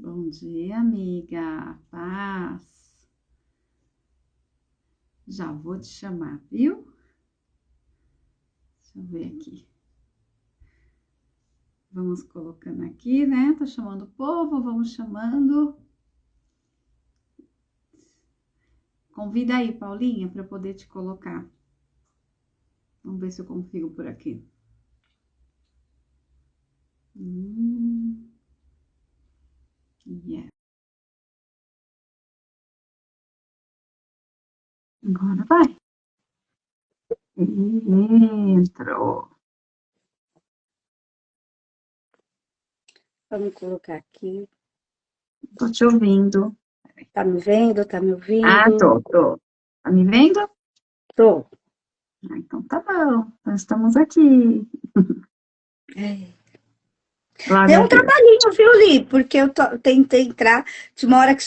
Bom dia, amiga. Paz. Já vou te chamar, viu? Deixa eu ver aqui. Vamos colocando aqui, né? Tá chamando o povo, vamos chamando. Convida aí, Paulinha, para poder te colocar. Vamos ver se eu consigo por aqui. Yeah. Agora vai. Entrou. Vamos colocar aqui. Tô te ouvindo. Tá me vendo? Tá me Ah, ouvindo? tô. Tá me vendo? Tô. Ah, então tá bom. Nós estamos aqui. Deu Glória a um Deus. trabalhinho, viu, Li? Porque tentei entrar, de uma hora que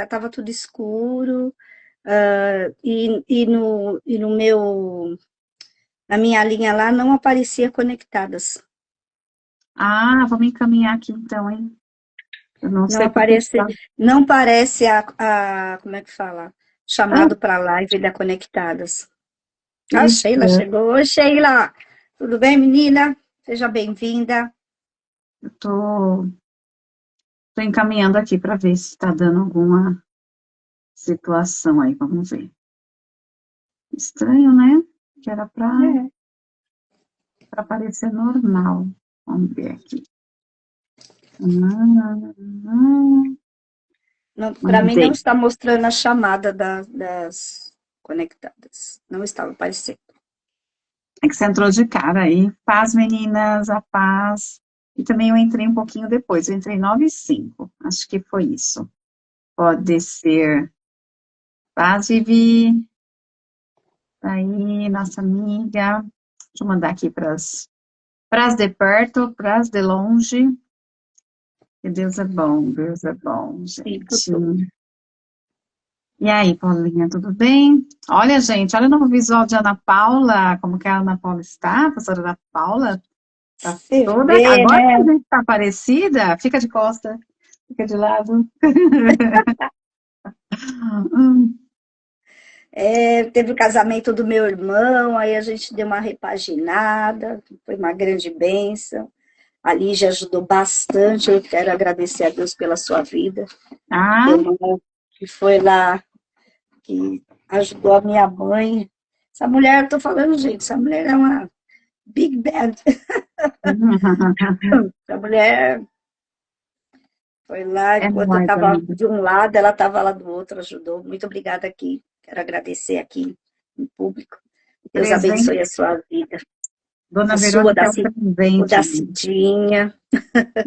tava tudo escuro, na minha linha lá não aparecia conectadas. Ah, vamos encaminhar aqui então, hein? Eu não Não sei porque aparece, está. não parece como é que fala? Ah, Chamado para live da Conectadas. A isso. Sheila chegou. Oi, Sheila! Tudo bem, menina? Seja bem-vinda. Eu tô encaminhando aqui para ver se está dando alguma situação aí. Vamos ver. Estranho, né? Que era para É. parecer normal. Vamos ver aqui. Hum, Para mim não mandei. está mostrando a chamada das conectadas. Não estava aparecendo. É que você entrou de cara aí. Paz, meninas, a paz. E também eu entrei um pouquinho depois. Eu entrei 9:05. Acho que foi isso. Pode ser. Paz, Vivi. Aí, nossa amiga. Deixa eu mandar aqui para as de perto, para as de longe. Que Deus é bom, Sim, gente. tudo. E aí, Paulinha, tudo bem? Olha, gente, olha no visual de Ana Paula, como que a Ana Paula está, a professora Ana Paula, tá Você toda, vê, agora que a né? gente tá parecida, fica de costa, fica de lado. Hum, Teve o casamento do meu irmão, aí a gente deu uma repaginada, foi uma grande bênção. A Lígia ajudou bastante, eu quero agradecer a Deus pela sua vida. ah, Teu irmão que foi lá, que ajudou a minha mãe. Essa mulher, eu tô falando, gente, essa mulher é uma big bad. Essa mulher foi lá, é enquanto eu nóis, estava amiga. de um lado, ela estava lá do outro, ajudou. Muito obrigada aqui. Quero agradecer aqui em público. Deus Presente, abençoe a sua vida. Dona A sua, Verônica é um o presente, da amiga. Cidinha.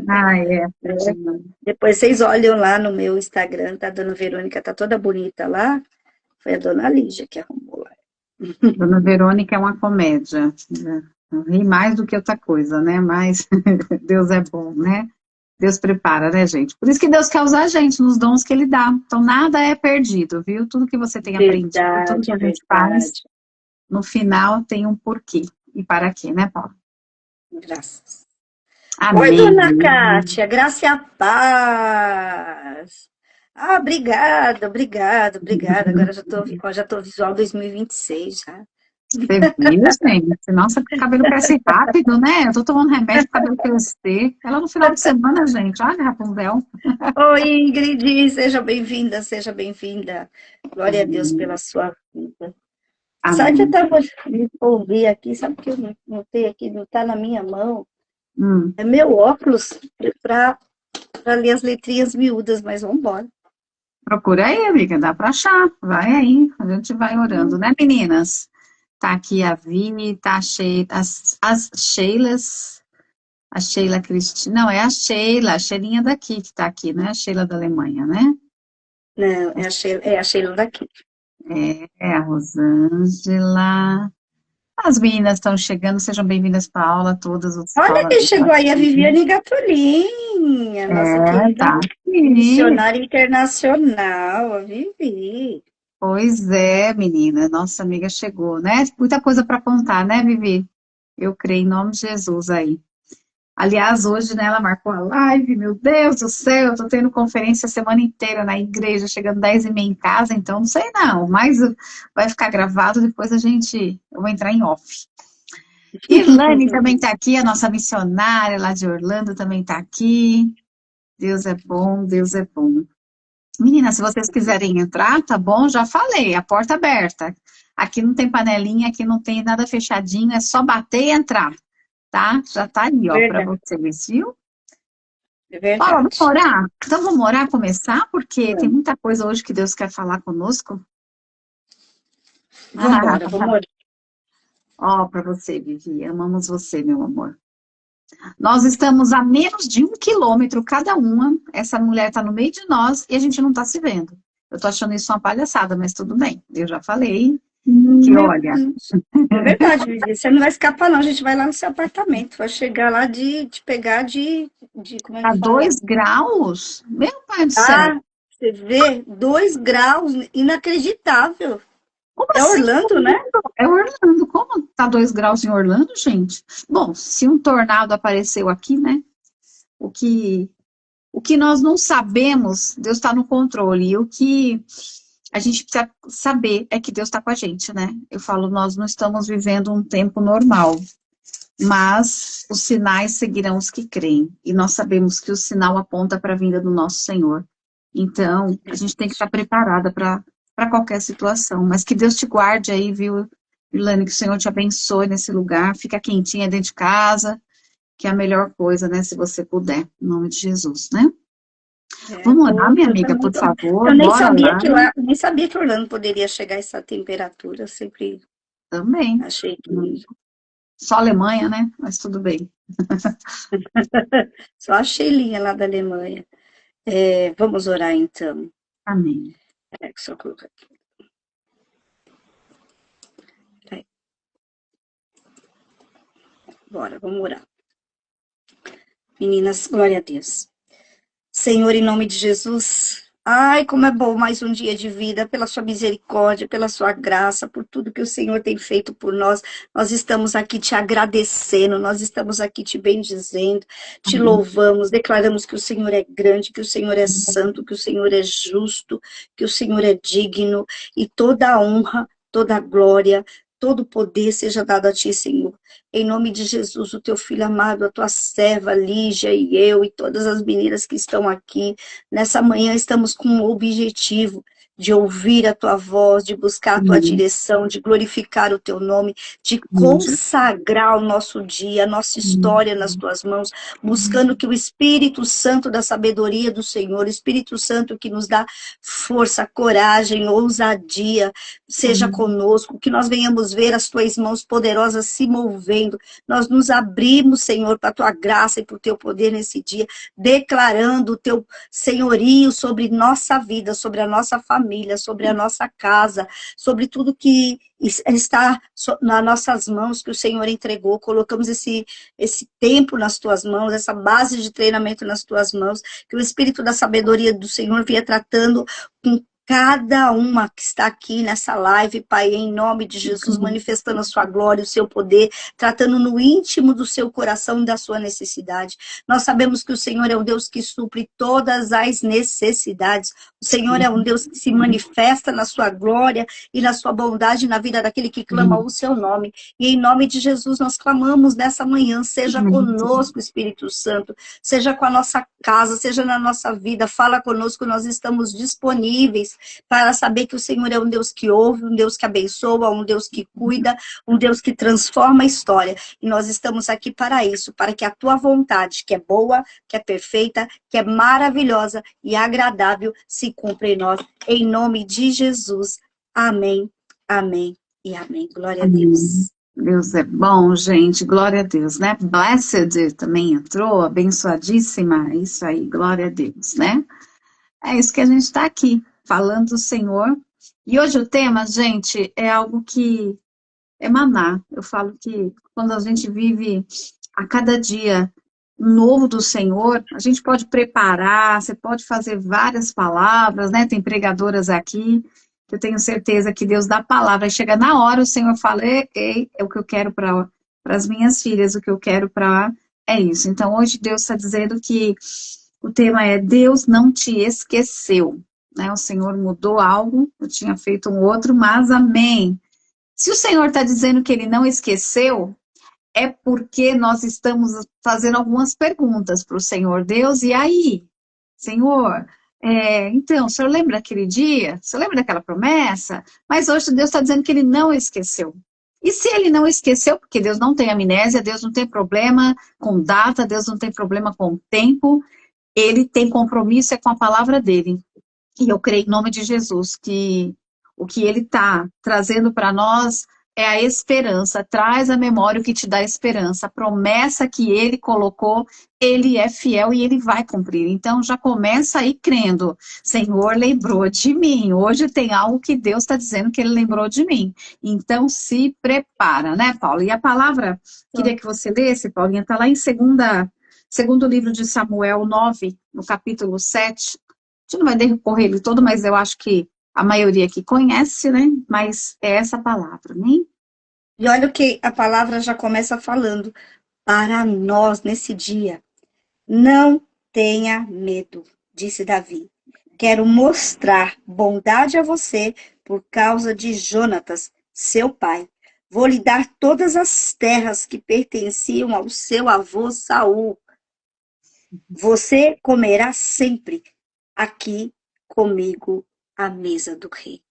Ah, é, Né? tadinha. Depois vocês olham lá no meu Instagram, tá? A Dona Verônica tá toda bonita lá. Foi a Dona Lígia que arrumou lá. Dona Verônica é uma comédia, né? Eu ri mais do que outra coisa, né? Mas Deus é bom, né? Deus prepara, né, gente? Por isso que Deus quer usar a gente nos dons que Ele dá. Então, nada é perdido, viu? Tudo que você tem aprendido, tudo que Verdade, a gente faz, verdade. no final tem um porquê. E para quê, né, Paulo? Graças. Oi, Amém. dona Kátia, graça e a paz. Ah, obrigada, obrigada, obrigada. Agora já tô visual 2026 já. Você viu, gente? Nossa, o cabelo cresce rápido, né? Eu tô tomando remédio para o cabelo crescer. Ela no final de semana, gente, olha, Rapunzel. Oi, Ingrid, seja bem-vinda, seja bem-vinda. Glória a Deus pela sua vida. Sabe que eu Amém. estava ouvir aqui, sabe que eu notei aqui, não está na minha mão? Hum. É meu óculos para ler as letrinhas miúdas, mas vamos embora. Procura aí, amiga, dá para achar. Vai aí, a gente vai orando, né, meninas? Tá aqui a Vini, tá a Sheila, as Sheilas, a Sheila Cristina, não, é a Sheilinha daqui que tá aqui, não é a Sheila da Alemanha, né? Não, é a Sheila daqui. É a Rosângela. As meninas estão chegando, sejam bem-vindas para a aula, todas os Olha Paula quem estão chegou aí, a aqui. Viviane Gatolinha, nossa É, querida tá aqui. missionária internacional, a Vivi. Pois é, menina, nossa amiga chegou, né? Muita coisa para contar, né, Vivi? Eu creio em nome de Jesus aí. Aliás, hoje, né, ela marcou a live, meu Deus do céu, eu tô tendo conferência a semana inteira na igreja, chegando 10h30 em casa, então não sei não, mas vai ficar gravado, depois eu vou entrar em off. Irlane também está aqui, a nossa missionária lá de Orlando também está aqui. Deus é bom, Deus é bom. Meninas, se vocês quiserem entrar, tá bom? Já falei, a porta aberta. Aqui não tem panelinha, aqui não tem nada fechadinho, é só bater e entrar, tá? Já tá aí, ó, para Verdade, vocês, viu? é Paula, vamos verdade. orar? Então vamos orar, começar, porque tem muita coisa hoje que Deus quer falar conosco. Vamos embora, vamos orar. Ó, para você, Vivi, amamos você, meu amor. Nós estamos a menos de 1 quilômetro cada uma. Essa mulher está no meio de nós e a gente não está se vendo. Eu estou achando isso uma palhaçada, mas tudo bem. Eu já falei que, Meu olha, Deus. É verdade, Vivi. Você não vai escapar, não. A gente vai lá no seu apartamento. Vai chegar lá de te pegar como é a que fala? 2 graus, meu pai do céu, Ah, você vê? 2 graus. Inacreditável. como É assim? Orlando, né? É Orlando, como tá 2 graus em Orlando, gente? Bom, se um tornado apareceu aqui, né? O que, o que nós não sabemos, Deus está no controle. E o que a gente precisa saber é que Deus está com a gente, né? Eu falo, nós não estamos vivendo um tempo normal, mas os sinais seguirão os que creem. E nós sabemos que o sinal aponta para a vinda do nosso Senhor. Então, a gente tem que estar preparada para qualquer situação. Mas que Deus te guarde aí, viu, Ilane? Que o Senhor te abençoe nesse lugar. Fica quentinha dentro de casa, que é a melhor coisa, né? Se você puder, em nome de Jesus, né? Vamos orar, minha amiga, por favor. Eu nem Bora sabia lá. que lá, nem sabia que Orlando poderia chegar a essa temperatura. Eu sempre Também. achei que. Só Alemanha, né? Mas tudo bem. Só a Sheilinha lá da Alemanha. Vamos orar então. Amém. Só colocar aqui. Peraí. Bora, vamos orar. Meninas, glória a Deus. Senhor, em nome de Jesus, ai, como é bom mais um dia de vida, pela sua misericórdia, pela sua graça, por tudo que o Senhor tem feito por nós. Nós estamos aqui te agradecendo, nós estamos aqui te bendizendo, te Amém. louvamos, declaramos que o Senhor é grande, que o Senhor é santo, que o Senhor é justo, que o Senhor é digno, e toda a honra, toda a glória, todo o poder seja dado a ti, Senhor. Em nome de Jesus, o teu filho amado, a tua serva Lígia e eu e todas as meninas que estão aqui, nessa manhã estamos com um objetivo de ouvir a tua voz, de buscar a tua Amém. direção, de glorificar o teu nome, de Amém. consagrar o nosso dia, a nossa história nas tuas mãos, buscando que o Espírito Santo da sabedoria do Senhor, o Espírito Santo que nos dá força, coragem, ousadia, seja conosco, que nós venhamos ver as tuas mãos poderosas se movendo. Nós nos abrimos, Senhor, para a tua graça e para o teu poder nesse dia, declarando o teu senhorio sobre nossa vida, sobre a nossa família, sobre a nossa casa, sobre tudo que está nas nossas mãos, que o Senhor entregou. Colocamos esse tempo nas tuas mãos, essa base de treinamento nas tuas mãos, que o Espírito da sabedoria do Senhor venha tratando com cada uma que está aqui nessa live, Pai, em nome de Jesus, manifestando a sua glória, o seu poder, tratando no íntimo do seu coração e da sua necessidade. Nós sabemos que o Senhor é um Deus que supre todas as necessidades. O Senhor é um Deus que se manifesta na sua glória e na sua bondade na vida daquele que clama o seu nome. E em nome de Jesus nós clamamos nessa manhã, seja conosco, Espírito Santo, seja com a nossa casa, seja na nossa vida, fala conosco, nós estamos disponíveis para saber que o Senhor é um Deus que ouve, um Deus que abençoa, um Deus que cuida, um Deus que transforma a história. E nós estamos aqui para isso, para que a tua vontade, que é boa, que é perfeita, que é maravilhosa e agradável, se cumpra em nós. Em nome de Jesus. Amém, amém e amém. Glória a Deus. Deus é bom, gente, glória a Deus, né? Blessed também entrou, abençoadíssima, isso aí, glória a Deus, né? É isso que a gente está aqui, falando do Senhor. E hoje o tema, gente, é algo que é maná. Eu falo que quando a gente vive a cada dia um novo do Senhor, a gente pode preparar, você pode fazer várias palavras, né? Tem pregadoras aqui, que eu tenho certeza que Deus dá a palavra. E chega na hora, o Senhor fala, ei, é o que eu quero para as minhas filhas, o que eu quero para É isso. Então, hoje Deus está dizendo que o tema é Deus não te esqueceu. Né? O Senhor mudou algo, eu tinha feito um outro, mas amém. Se o Senhor está dizendo que ele não esqueceu, é porque nós estamos fazendo algumas perguntas para o Senhor. Deus, e aí? Senhor, então, o senhor lembra daquele dia? O senhor lembra daquela promessa? Mas hoje Deus está dizendo que ele não esqueceu. E se ele não esqueceu, porque Deus não tem amnésia, Deus não tem problema com data, Deus não tem problema com tempo, ele tem compromisso é com a palavra dele. E eu creio em nome de Jesus que o que ele está trazendo para nós é a esperança. Traz a memória o que te dá esperança. A promessa que ele colocou, ele é fiel e ele vai cumprir. Então já começa aí crendo. Senhor lembrou de mim. Hoje tem algo que Deus está dizendo que ele lembrou de mim. Então se prepara, né, Paulo? E a palavra, queria que você lesse, Paulinha, está lá em segundo livro de Samuel 9, no capítulo 7. A gente não vai decorrer ele todo, mas eu acho que a maioria aqui conhece, né? Mas é essa palavra, né? E olha o que a palavra já começa falando. Para nós, nesse dia, não tenha medo, disse Davi. Quero mostrar bondade a você por causa de Jonatas, seu pai. Vou lhe dar todas as terras que pertenciam ao seu avô Saul. Você comerá sempre aqui comigo à mesa do rei.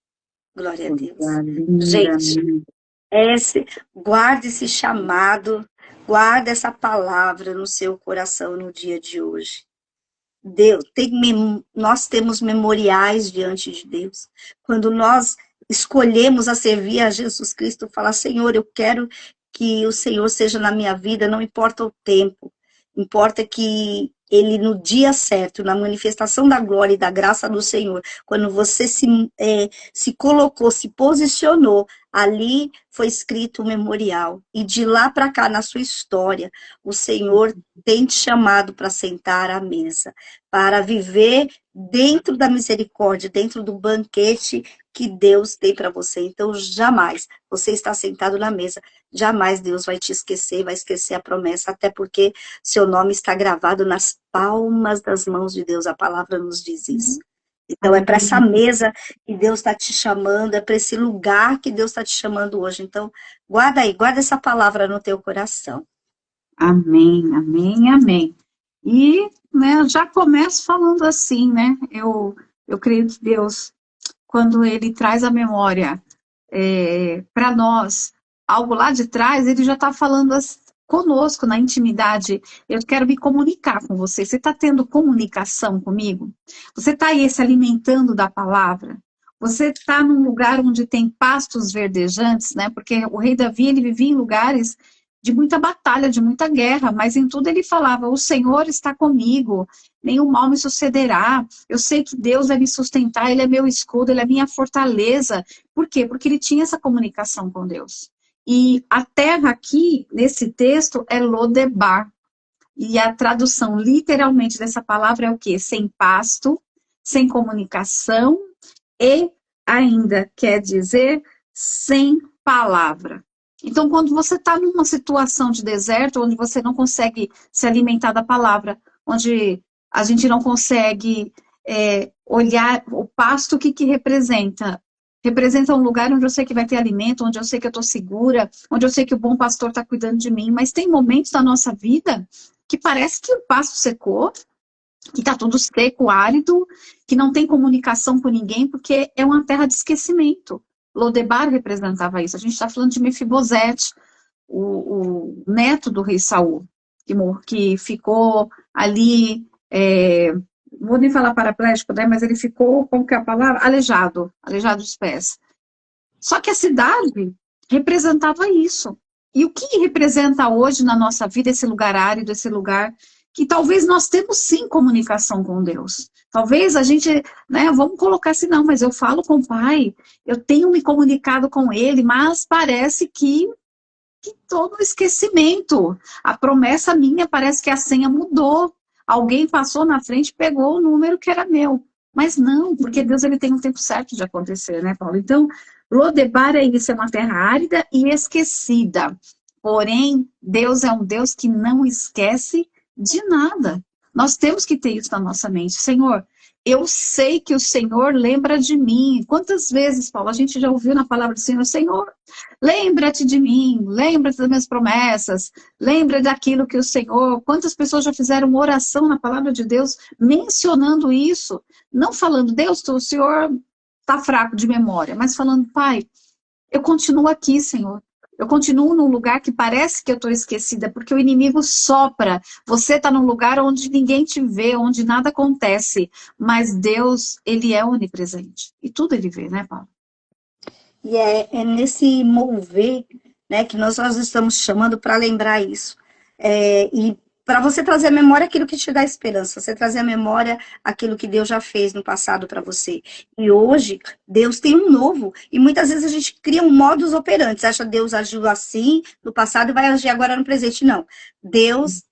Glória a Deus. Gente, guarde esse chamado, guarde essa palavra no seu coração no dia de hoje. Deus, nós temos memoriais diante de Deus. Quando nós escolhemos a servir a Jesus Cristo, falar, Senhor, eu quero que o Senhor seja na minha vida, não importa o tempo, importa que ele no dia certo, na manifestação da glória e da graça do Senhor, quando você se colocou, se posicionou, ali foi escrito o memorial. E de lá para cá, na sua história, o Senhor tem te chamado para sentar à mesa, para viver dentro da misericórdia, dentro do banquete que Deus tem para você. Então, jamais você está sentado na mesa, jamais Deus vai te esquecer, vai esquecer a promessa, até porque seu nome está gravado nas palmas das mãos de Deus, a palavra nos diz isso. Então, é para essa mesa que Deus está te chamando, é para esse lugar que Deus está te chamando hoje. Então, guarda aí, guarda essa palavra no teu coração. Amém, amém, amém. E, né, eu já começo falando assim, né, eu creio que Deus, quando ele traz a memória para nós, algo lá de trás, ele já está falando conosco na intimidade. Eu quero me comunicar com você. Você está tendo comunicação comigo? Você está aí se alimentando da palavra? Você está num lugar onde tem pastos verdejantes, né? Porque o rei Davi, ele vivia em lugares de muita batalha, de muita guerra, mas em tudo ele falava, o Senhor está comigo, nenhum mal me sucederá, eu sei que Deus vai me sustentar, Ele é meu escudo, Ele é minha fortaleza. Por quê? Porque ele tinha essa comunicação com Deus. E a terra aqui, nesse texto, é Lodebar. E a tradução literalmente dessa palavra é o quê? Sem pasto, sem comunicação e ainda quer dizer sem palavra. Então, quando você está numa situação de deserto, onde você não consegue se alimentar da palavra, onde a gente não consegue olhar o pasto, o que representa? Representa um lugar onde eu sei que vai ter alimento, onde eu sei que eu estou segura, onde eu sei que o bom pastor está cuidando de mim. Mas tem momentos da nossa vida que parece que o pasto secou, que está tudo seco, árido, que não tem comunicação com ninguém, porque é uma terra de esquecimento. Lodebar representava isso. A gente está falando de Mefibosete, o neto do rei Saul, que ficou ali, vou nem falar paraplégico, né, mas ele ficou, como que é a palavra? Aleijado dos pés. Só que a cidade representava isso. E o que representa hoje na nossa vida esse lugar árido, esse lugar que talvez nós temos sim comunicação com Deus. Talvez a gente, né, vamos colocar assim, não, mas eu falo com o Pai, eu tenho me comunicado com Ele, mas parece que estou no esquecimento. A promessa minha parece que a senha mudou. Alguém passou na frente e pegou o número que era meu. Mas não, porque Deus ele tem um tempo certo de acontecer, né, Paulo? Então, Lodebar é isso, é uma terra árida e esquecida. Porém, Deus é um Deus que não esquece de nada. Nós temos que ter isso na nossa mente. Senhor, eu sei que o Senhor lembra de mim. Quantas vezes, Paulo, a gente já ouviu na palavra do Senhor, Senhor, lembra-te de mim, lembra-te das minhas promessas, lembra daquilo que o Senhor... Quantas pessoas já fizeram uma oração na palavra de Deus mencionando isso? Não falando, Deus, o Senhor está fraco de memória, mas falando, Pai, eu continuo aqui, Senhor. Eu continuo num lugar que parece que eu estou esquecida, porque o inimigo sopra. Você está num lugar onde ninguém te vê, onde nada acontece. Mas Deus, Ele é onipresente. E tudo Ele vê, né, Paulo? E é nesse mover, né, que nós estamos chamando para lembrar isso. E para você trazer à memória aquilo que te dá esperança, você trazer à memória aquilo que Deus já fez no passado para você. E hoje, Deus tem um novo. E muitas vezes a gente cria um modus operandi, acha que Deus agiu assim no passado e vai agir agora no presente. Não. Deus,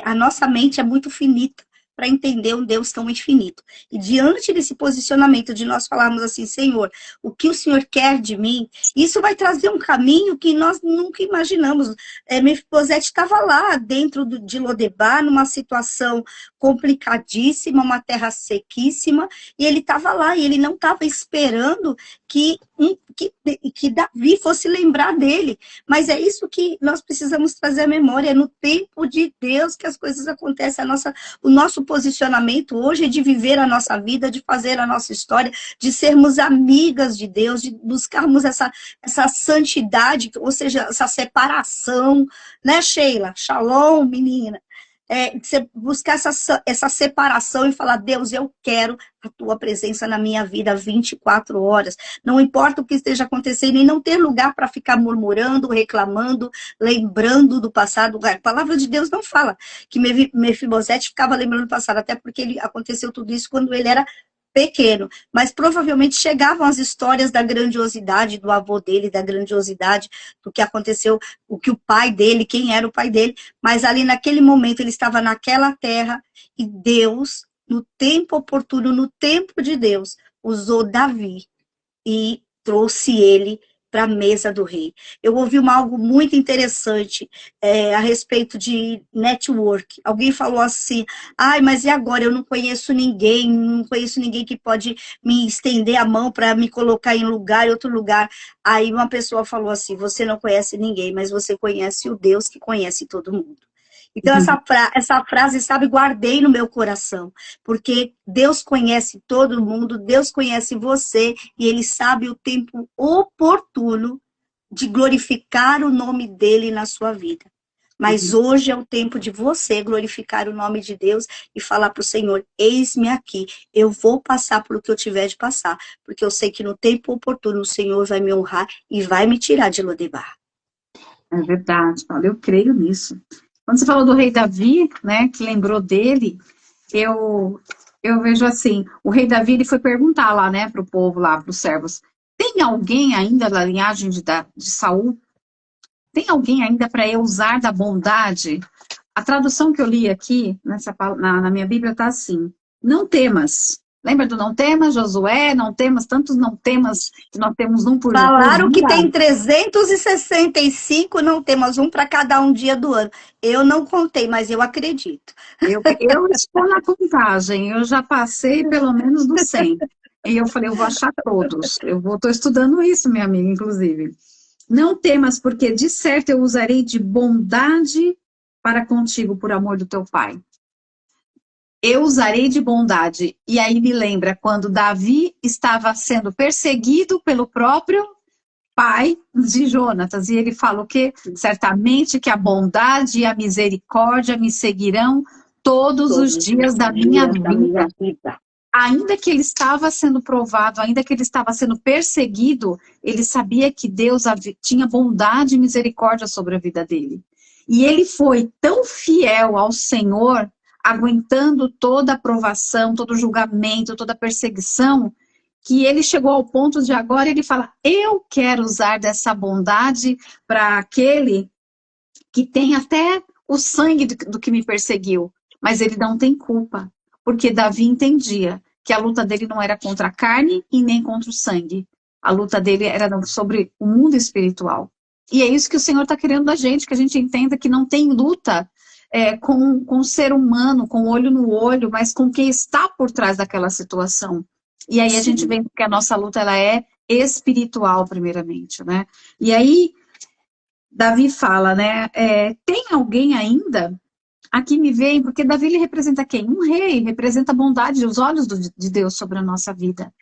a nossa mente é muito finita para entender um Deus tão infinito. E diante desse posicionamento de nós falarmos assim, Senhor, o que o Senhor quer de mim, isso vai trazer um caminho que nós nunca imaginamos. Mefibosete estava lá dentro de Lodebar, numa situação complicadíssima, uma terra sequíssima, e ele estava lá, e ele não estava esperando que Davi fosse lembrar dele. Mas é isso que nós precisamos trazer à memória, é no tempo de Deus que as coisas acontecem. O nosso posicionamento hoje é de viver a nossa vida, de fazer a nossa história, de sermos amigas de Deus, de buscarmos essa santidade, ou seja, essa separação, né, Sheila? Shalom, menina. Você buscar essa separação e falar, Deus, eu quero a tua presença na minha vida 24 horas. Não importa o que esteja acontecendo, e não ter lugar para ficar murmurando, reclamando, lembrando do passado. A palavra de Deus não fala que Mefibosete ficava lembrando do passado, até porque aconteceu tudo isso quando ele era pequeno, mas provavelmente chegavam as histórias da grandiosidade do avô dele, da grandiosidade do que aconteceu, o que o pai dele, quem era o pai dele, mas ali naquele momento ele estava naquela terra e Deus, no tempo oportuno, no tempo de Deus, usou Davi e trouxe ele para a mesa do rei. Eu ouvi algo muito interessante a respeito de network. Alguém falou assim, mas e agora? Eu não conheço ninguém que pode me estender a mão para me colocar em outro lugar. Aí uma pessoa falou assim, você não conhece ninguém, mas você conhece o Deus que conhece todo mundo. Então, essa frase, sabe, guardei no meu coração, porque Deus conhece todo mundo, Deus conhece você, e Ele sabe o tempo oportuno de glorificar o nome dEle na sua vida. Mas hoje é o tempo de você glorificar o nome de Deus e falar para o Senhor, eis-me aqui, eu vou passar por o que eu tiver de passar, porque eu sei que no tempo oportuno o Senhor vai me honrar e vai me tirar de Lodebar. É verdade, Paulo, eu creio nisso. Quando você falou do rei Davi, né, que lembrou dele, eu vejo assim, o rei Davi, ele foi perguntar lá, né, para o povo lá, para os servos, tem alguém ainda da linhagem de Saul? Tem alguém ainda para eu usar da bondade? A tradução que eu li aqui, na minha Bíblia, está assim, não temas. Lembra do não temas, Josué? Não temas, tantos não temas que nós temos um por Falaram que tem 365, não temos um para cada um dia do ano. Eu não contei, mas eu acredito. Eu estou na contagem, eu já passei pelo menos do 100. E eu falei, eu vou achar todos. Estou estudando isso, minha amiga, inclusive. Não temas, porque de certo eu usarei de bondade para contigo, por amor do teu pai. Eu usarei de bondade. E aí me lembra quando Davi estava sendo perseguido pelo próprio pai de Jonatas. E ele fala o quê? Certamente que a bondade e a misericórdia me seguirão todos os dias da minha vida. Ainda que ele estava sendo provado, ainda que ele estava sendo perseguido, ele sabia que Deus tinha bondade e misericórdia sobre a vida dele. E ele foi tão fiel ao Senhor, aguentando toda a provação, todo o julgamento, toda a perseguição, que ele chegou ao ponto de agora ele fala, eu quero usar dessa bondade para aquele que tem até o sangue do que me perseguiu, mas ele não tem culpa, porque Davi entendia que a luta dele não era contra a carne e nem contra o sangue, a luta dele era sobre o mundo espiritual. E é isso que o Senhor está querendo da gente, que a gente entenda que não tem luta com o ser humano, com o olho no olho, mas com quem está por trás daquela situação. E aí a gente Sim. vê que a nossa luta, ela é espiritual, primeiramente, né? E aí, Davi fala, né, tem alguém ainda aqui me vem, porque Davi, ele representa quem? Um rei, representa a bondade, os olhos de Deus sobre a nossa vida.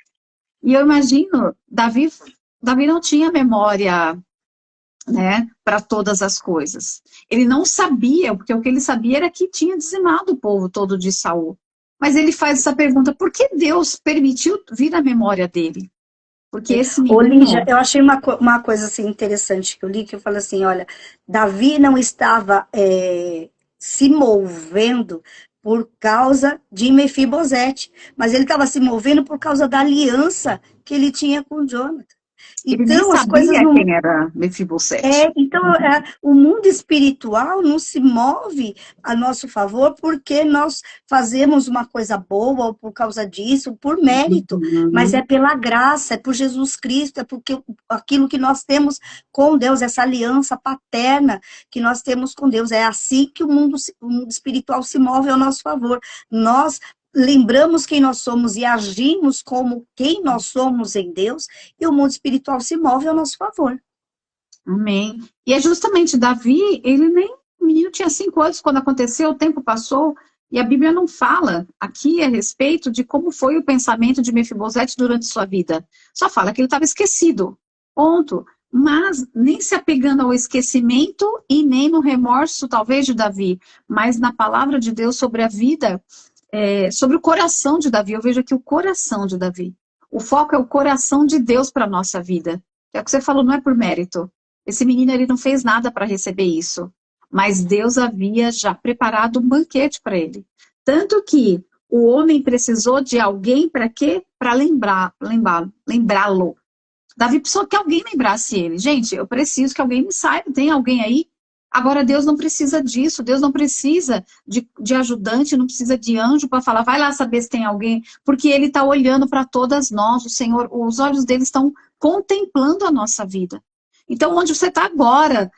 E eu imagino, Davi não tinha memória, né, para todas as coisas. Ele não sabia, porque o que ele sabia era que tinha dizimado o povo todo de Saul. Mas ele faz essa pergunta, por que Deus permitiu vir à memória dele? Porque esse Ô, Lígia, menino... eu achei uma coisa assim, interessante que eu li, que eu falei assim, olha, Davi não estava se movendo por causa de Mefibosete, mas ele estava se movendo por causa da aliança que ele tinha com Jonathan. Ele nem Então, as coisas sabia não, quem era Mefibosete. o mundo espiritual não se move a nosso favor porque nós fazemos uma coisa boa ou por causa disso, por mérito, mas é Uhum. pela graça, é por Jesus Cristo, é porque aquilo que nós temos com Deus, essa aliança paterna que nós temos com Deus, é assim que o mundo espiritual se move ao nosso favor. Nós lembramos quem nós somos e agimos como quem nós somos em Deus, e o mundo espiritual se move ao nosso favor. Amém. E é justamente Davi, ele nem, o menino tinha 5 anos quando aconteceu, o tempo passou, e a Bíblia não fala aqui a respeito de como foi o pensamento de Mefibosete durante sua vida. Só fala que ele estava esquecido, ponto. Mas nem se apegando ao esquecimento e nem no remorso, talvez, de Davi, mas na palavra de Deus sobre a vida, sobre o coração de Davi. Eu vejo aqui o coração de Davi. O foco é o coração de Deus para a nossa vida. É o que você falou, não é por mérito. Esse menino, ele não fez nada para receber isso, mas Deus havia já preparado um banquete para ele. Tanto que o homem precisou de alguém para quê? Para lembrá-lo. Davi precisou que alguém lembrasse ele. Gente, eu preciso que alguém me saiba, tem alguém aí? Agora, Deus não precisa disso, Deus não precisa de ajudante, não precisa de anjo para falar, vai lá saber se tem alguém, porque Ele está olhando para todas nós, o Senhor, os olhos dele estão contemplando a nossa vida. Então, onde você está agora,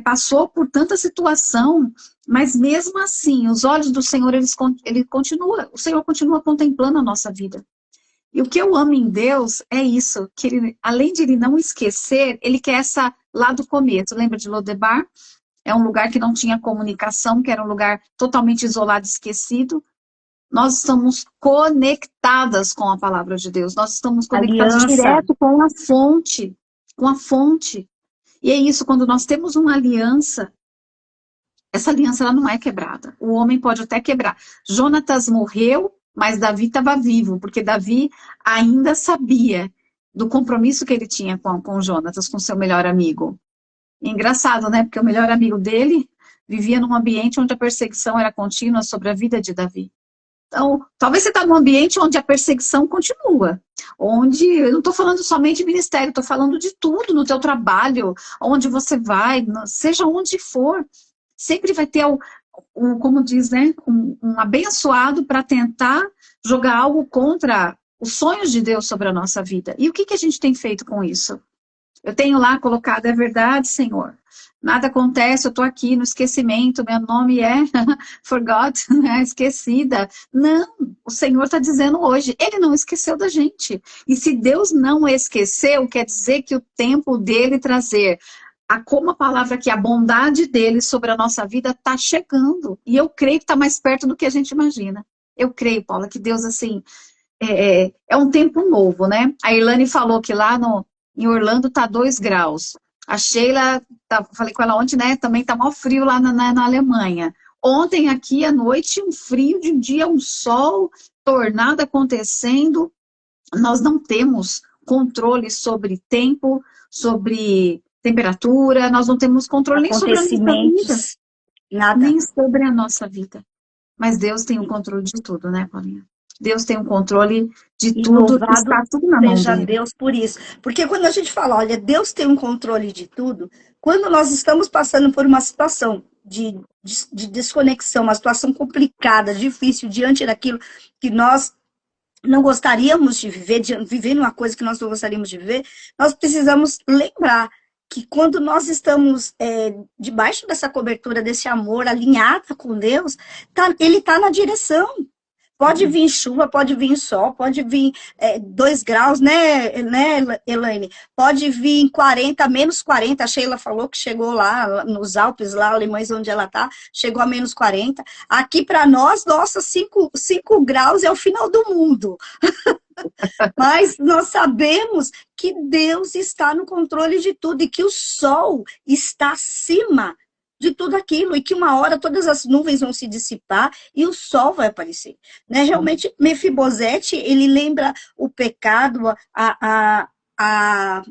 passou por tanta situação, mas mesmo assim, os olhos do Senhor, o Senhor continua contemplando a nossa vida. E o que eu amo em Deus é isso, que ele, além de ele não esquecer, ele quer essa lá do começo. Lembra de Lodebar? É um lugar que não tinha comunicação, que era um lugar totalmente isolado, esquecido. Nós estamos conectadas com a palavra de Deus, nós estamos conectados Aliança. direto com a fonte, com a fonte. E é isso, quando nós temos uma aliança, essa aliança ela não é quebrada. O homem pode até quebrar. Jonatas morreu, mas Davi estava vivo, porque Davi ainda sabia do compromisso que ele tinha com Jonatas, com seu melhor amigo. E engraçado, né? Porque o melhor amigo dele vivia num ambiente onde a perseguição era contínua sobre a vida de Davi. Então, talvez você está num ambiente onde a perseguição continua, onde, eu não estou falando somente de ministério, estou falando de tudo no teu trabalho, onde você vai, seja onde for, sempre vai ter como diz, né, um abençoado para tentar jogar algo contra os sonhos de Deus sobre a nossa vida. E o que a gente tem feito com isso? Eu tenho lá colocado, é verdade, Senhor. Nada acontece, eu estou aqui no esquecimento, meu nome é forgotten, né, esquecida. Não, o Senhor está dizendo hoje, Ele não esqueceu da gente. E se Deus não esqueceu, quer dizer que o tempo dele trazer como a palavra aqui, a bondade dele sobre a nossa vida está chegando. E eu creio que está mais perto do que a gente imagina. Eu creio, Paula, que Deus, assim, é um tempo novo, né? A Irlane falou que lá em Orlando tá 2 graus. A Sheila, falei com ela ontem, né? Também tá mal frio lá na Alemanha. Ontem aqui à noite, um frio de um dia, um sol, tornado acontecendo. Nós não temos controle sobre tempo, sobre temperatura, nós não temos controle nem sobre a nossa vida, Acontecimentos, nada. nem sobre a nossa vida. Mas Deus tem o controle de tudo, né, Paulinha? Deus tem o controle de E tudo, louvado está tudo na mão seja dele. Deus por isso. Porque quando a gente fala, olha, Deus tem um controle de tudo, quando nós estamos passando por uma situação de desconexão, uma situação complicada, difícil, diante daquilo que nós não gostaríamos de viver, de viver numa coisa que nós não gostaríamos de viver, nós precisamos lembrar que quando nós estamos debaixo dessa cobertura, desse amor, alinhada com Deus, ele está na direção. Pode vir chuva, pode vir sol, pode vir 2 graus, né, Elaine? Pode vir 40, menos 40. A Sheila falou que chegou lá nos Alpes, lá alemães, onde ela está, chegou a menos 40. Aqui para nós, nossa, 5 graus é o final do mundo. Mas nós sabemos que Deus está no controle de tudo e que o sol está acima de tudo aquilo, e que uma hora todas as nuvens vão se dissipar e o sol vai aparecer. Né? Realmente, Mefibosete, ele lembra o pecado, a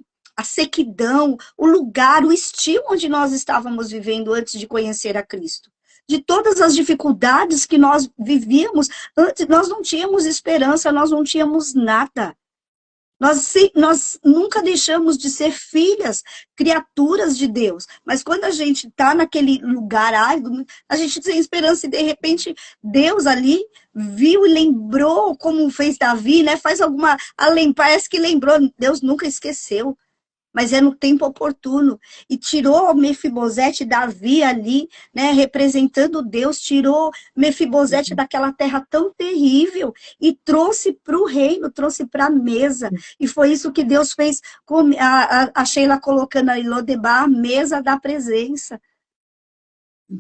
sequidão, o lugar, o estilo onde nós estávamos vivendo antes de conhecer a Cristo. De todas as dificuldades que nós vivíamos, antes nós não tínhamos esperança, nós não tínhamos nada. Nós nunca deixamos de ser filhas, criaturas de Deus. Mas quando a gente está naquele lugar árido, a gente tem esperança e de repente Deus ali viu e lembrou, como fez Davi, né? Parece que lembrou, Deus nunca esqueceu. Mas é no tempo oportuno, e tirou Mefibosete, Davi ali, né, representando Deus, tirou Mefibosete daquela terra tão terrível, e trouxe para o reino, trouxe para a mesa, e foi isso que Deus fez, com a Sheila colocando aí, Lodebar, a mesa da presença.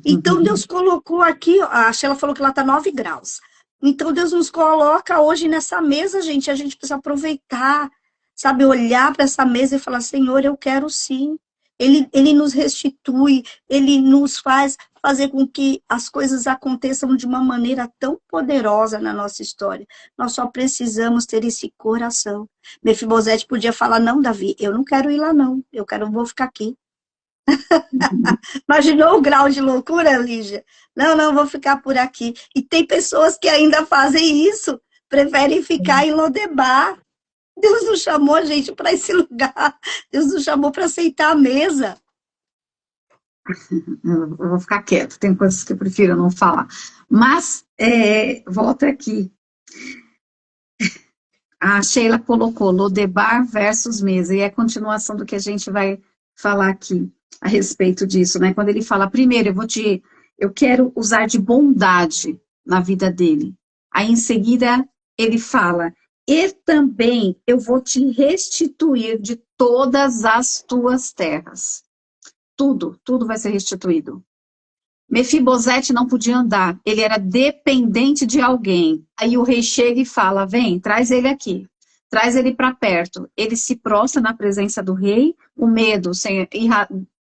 Então Deus colocou aqui, a Sheila falou que lá está 9 graus, então Deus nos coloca hoje nessa mesa, gente, a gente precisa aproveitar, sabe, olhar para essa mesa e falar, Senhor, eu quero sim. Ele nos restitui, ele nos faz fazer com que as coisas aconteçam de uma maneira tão poderosa na nossa história. Nós só precisamos ter esse coração. Mefibosete podia falar, não, Davi, eu não quero ir lá não, vou ficar aqui. Imaginou o grau de loucura, Lígia? Não, vou ficar por aqui. E tem pessoas que ainda fazem isso, preferem ficar em Lodebar. Deus nos chamou, gente, para esse lugar. Deus nos chamou para aceitar a mesa. Eu vou ficar quieto, tem coisas que eu prefiro não falar. Mas, volta aqui. A Sheila colocou Lodebar versus mesa, e é a continuação do que a gente vai falar aqui a respeito disso, né? Quando ele fala, primeiro, eu quero usar de bondade na vida dele. Aí, em seguida, ele fala, e também eu vou te restituir de todas as tuas terras. Tudo vai ser restituído. Mefibosete não podia andar, ele era dependente de alguém. Aí o rei chega e fala, vem, traz ele aqui. Traz ele para perto. Ele se prostra na presença do rei, o medo.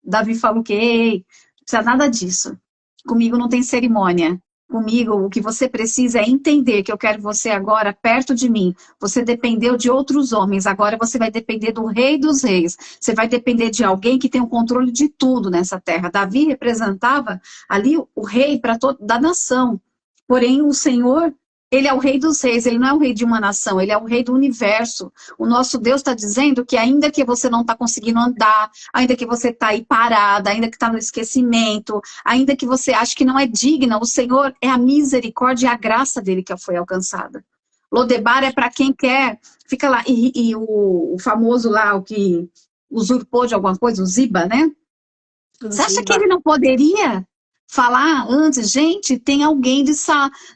Davi fala o quê? Ei, não precisa nada disso. Comigo não tem cerimônia. Comigo, o que você precisa é entender que eu quero você agora perto de mim. Você dependeu de outros homens, agora você vai depender do rei dos reis. Você vai depender de alguém que tem o controle de tudo nessa terra. Davi representava ali o rei para toda a nação. Porém, o Senhor, ele é o rei dos reis, ele não é o rei de uma nação, ele é o rei do universo. O nosso Deus está dizendo que ainda que você não está conseguindo andar, ainda que você está aí parada, ainda que está no esquecimento, ainda que você acha que não é digna, o Senhor é a misericórdia e a graça dele que foi alcançada. Lodebar é para quem quer, fica lá, e o famoso lá, o que usurpou de alguma coisa, o Ziba, né? Você acha que ele não poderia falar antes, gente, tem alguém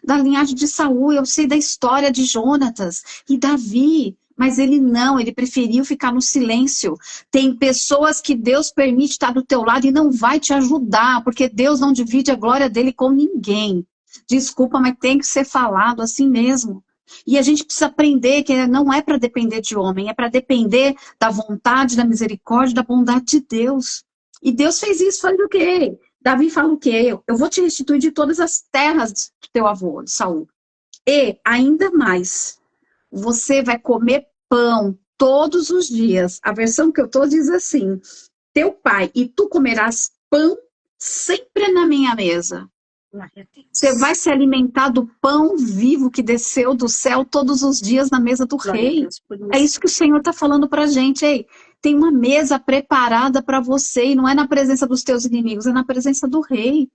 da linhagem de Saul, eu sei da história de Jonatas e Davi, mas ele não, ele preferiu ficar no silêncio. Tem pessoas que Deus permite estar do teu lado e não vai te ajudar, porque Deus não divide a glória dele com ninguém. Desculpa, mas tem que ser falado assim mesmo. E a gente precisa aprender que não é para depender de homem, é para depender da vontade, da misericórdia, da bondade de Deus. E Deus fez isso, falando o quê? Davi fala o quê? Eu vou te restituir de todas as terras do teu avô, de Saul. E, ainda mais, você vai comer pão todos os dias. A versão que eu estou diz assim, teu pai e tu comerás pão sempre na minha mesa. Você vai se alimentar do pão vivo que desceu do céu todos os dias na mesa do rei. É isso que o Senhor está falando para a gente. Ei, tem uma mesa preparada para você, e não é na presença dos teus inimigos, é na presença do rei.